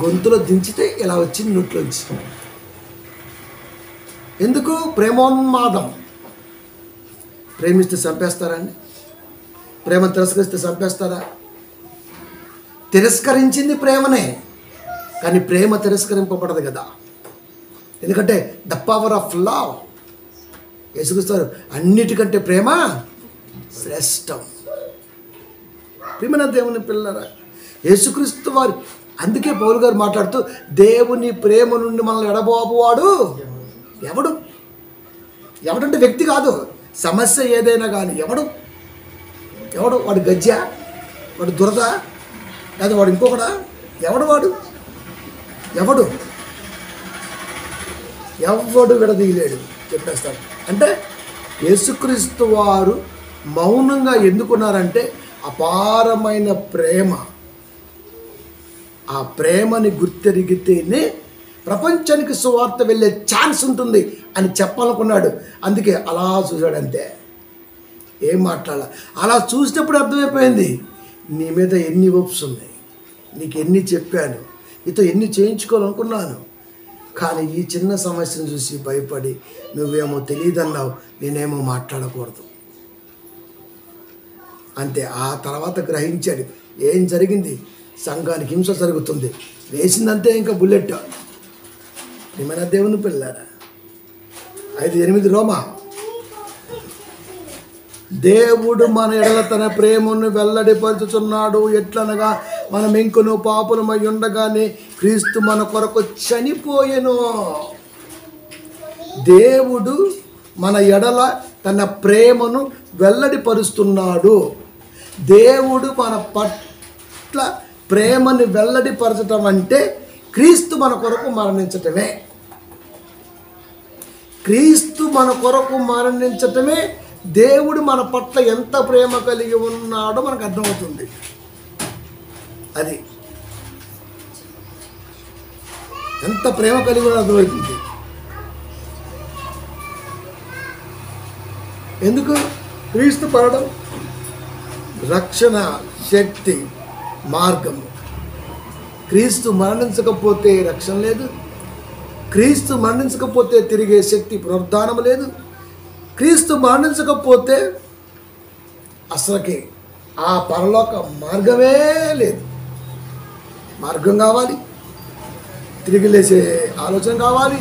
గొంతులో దించితే ఇలా వచ్చింది నోట్లోంచి. ఎందుకు? ప్రేమోన్మాదం. ప్రేమిస్తే చంపేస్తారా అండి? ప్రేమ తిరస్కరిస్తే చంపేస్తారా? తిరస్కరించింది ప్రేమనే, కానీ ప్రేమ తిరస్కరింపబడదు కదా. ఎందుకంటే ద పవర్ ఆఫ్ లవ్. యేసుక్రీస్తు అన్నిటికంటే ప్రేమ శ్రేష్టం. ప్రియమైన దేవుని పిల్లరా, యేసుక్రీస్తు వారి అందుకే పౌలు గారు మాట్లాడుతూ దేవుని ప్రేమ నుండి మనల్ని ఎడబాబువాడు ఎవడు? ఎవడంటే వ్యక్తి కాదు, సమస్య ఏదైనా కానీ ఎవడు? వాడు గజ్జ, వాడు దురద, లేదా వాడు ఇంకొకడా? వాడు ఎవడు విడదీయలేడు, చెప్పేస్తాడు. అంటే యేసుక్రీస్తు వారు మౌనంగా ఎందుకున్నారంటే అపారమైన ప్రేమ. ఆ ప్రేమని గుర్తెరిగితేనే ప్రపంచానికి సువార్త వెళ్ళే ఛాన్స్ ఉంటుంది అని చెప్పాలనుకున్నాడు. అందుకే అలా చూశాడు, అంతే, ఏం మాట్లాడాల. అలా చూసినప్పుడు అర్థమైపోయింది, నీ మీద ఎన్ని హోప్స్ ఉన్నాయి, నీకు ఎన్ని చెప్పాను, నీతో ఎన్ని చేయించుకోవాలనుకున్నాను. కానీ ఈ చిన్న సమస్యను చూసి భయపడి నువ్వేమో తెలియదన్నావు, నేనేమో మాట్లాడకూడదు. అంతే. ఆ తర్వాత గ్రహించాడు ఏం జరిగింది. సంఘానికి హింస జరుగుతుంది, వేసిందంతే ఇంకా బుల్లెట్. నిమన దేవుని పిల్లారా, 5:8 రోమా. దేవుడు మన ఎడల తన ప్రేమను వెల్లడిపరుచుచున్నాడు. ఎట్లనగా మనం ఇంకను పాపులమై ఉండగానే క్రీస్తు మన కొరకు చనిపోయెను. దేవుడు మన ఎడల తన ప్రేమను వెల్లడిపరుస్తున్నాడు. దేవుడు మన పట్ల ప్రేమని వెల్లడిపరచటం అంటే క్రీస్తు మన కొరకు మరణించటమే. క్రీస్తు మన కొరకు మరణించటమే దేవుడు మన పట్ల ఎంత ప్రేమ కలిగి ఉన్నాడో మనకు అర్థమవుతుంది. అది ఎంత ప్రేమ కలిగి ఉన్నాడో అర్థమవుతుంది. ఎందుకు? క్రీస్తు పడడం రక్షణ శక్తి మార్గము. క్రీస్తు మరణించకపోతే రక్షణ లేదు. క్రీస్తు మరణించకపోతే తిరిగే శక్తి పునరుద్ధానం లేదు. క్రీస్తు మరణించకపోతే అసలుకి ఆ పరలోక మార్గమే లేదు. మార్గం కావాలి, తిరిగి లేచే ఆలోచన కావాలి,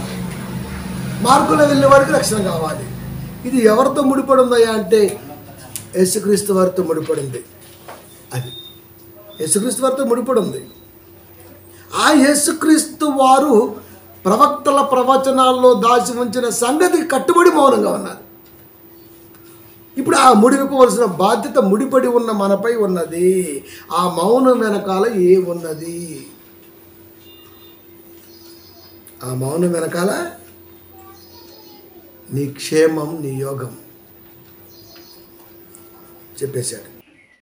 మార్గంలో వెళ్ళే వాడికి రక్షణ కావాలి. ఇది ఎవరితో ముడిపడి ఉందయ్యా అంటే యేసుక్రీస్తు వారితో ముడిపడింది. అది యేసుక్రీస్తు వారితో ముడిపడి ఉంది. ఆ యేసుక్రీస్తు వారు ప్రవక్తల ప్రవచనాల్లో దాచి ఉంచిన సంగతి కట్టుబడి మౌనంగా ఉన్నారు. ఇప్పుడు ఆ ముడివిపోవలసిన బాధ్యత ముడిపడి ఉన్న మనపై ఉన్నది. ఆ మౌనం వెనకాల ఏమున్నది? ఆ మౌనం వెనకాల నీ క్షేమం, నీ యోగం చెప్పేశాడు.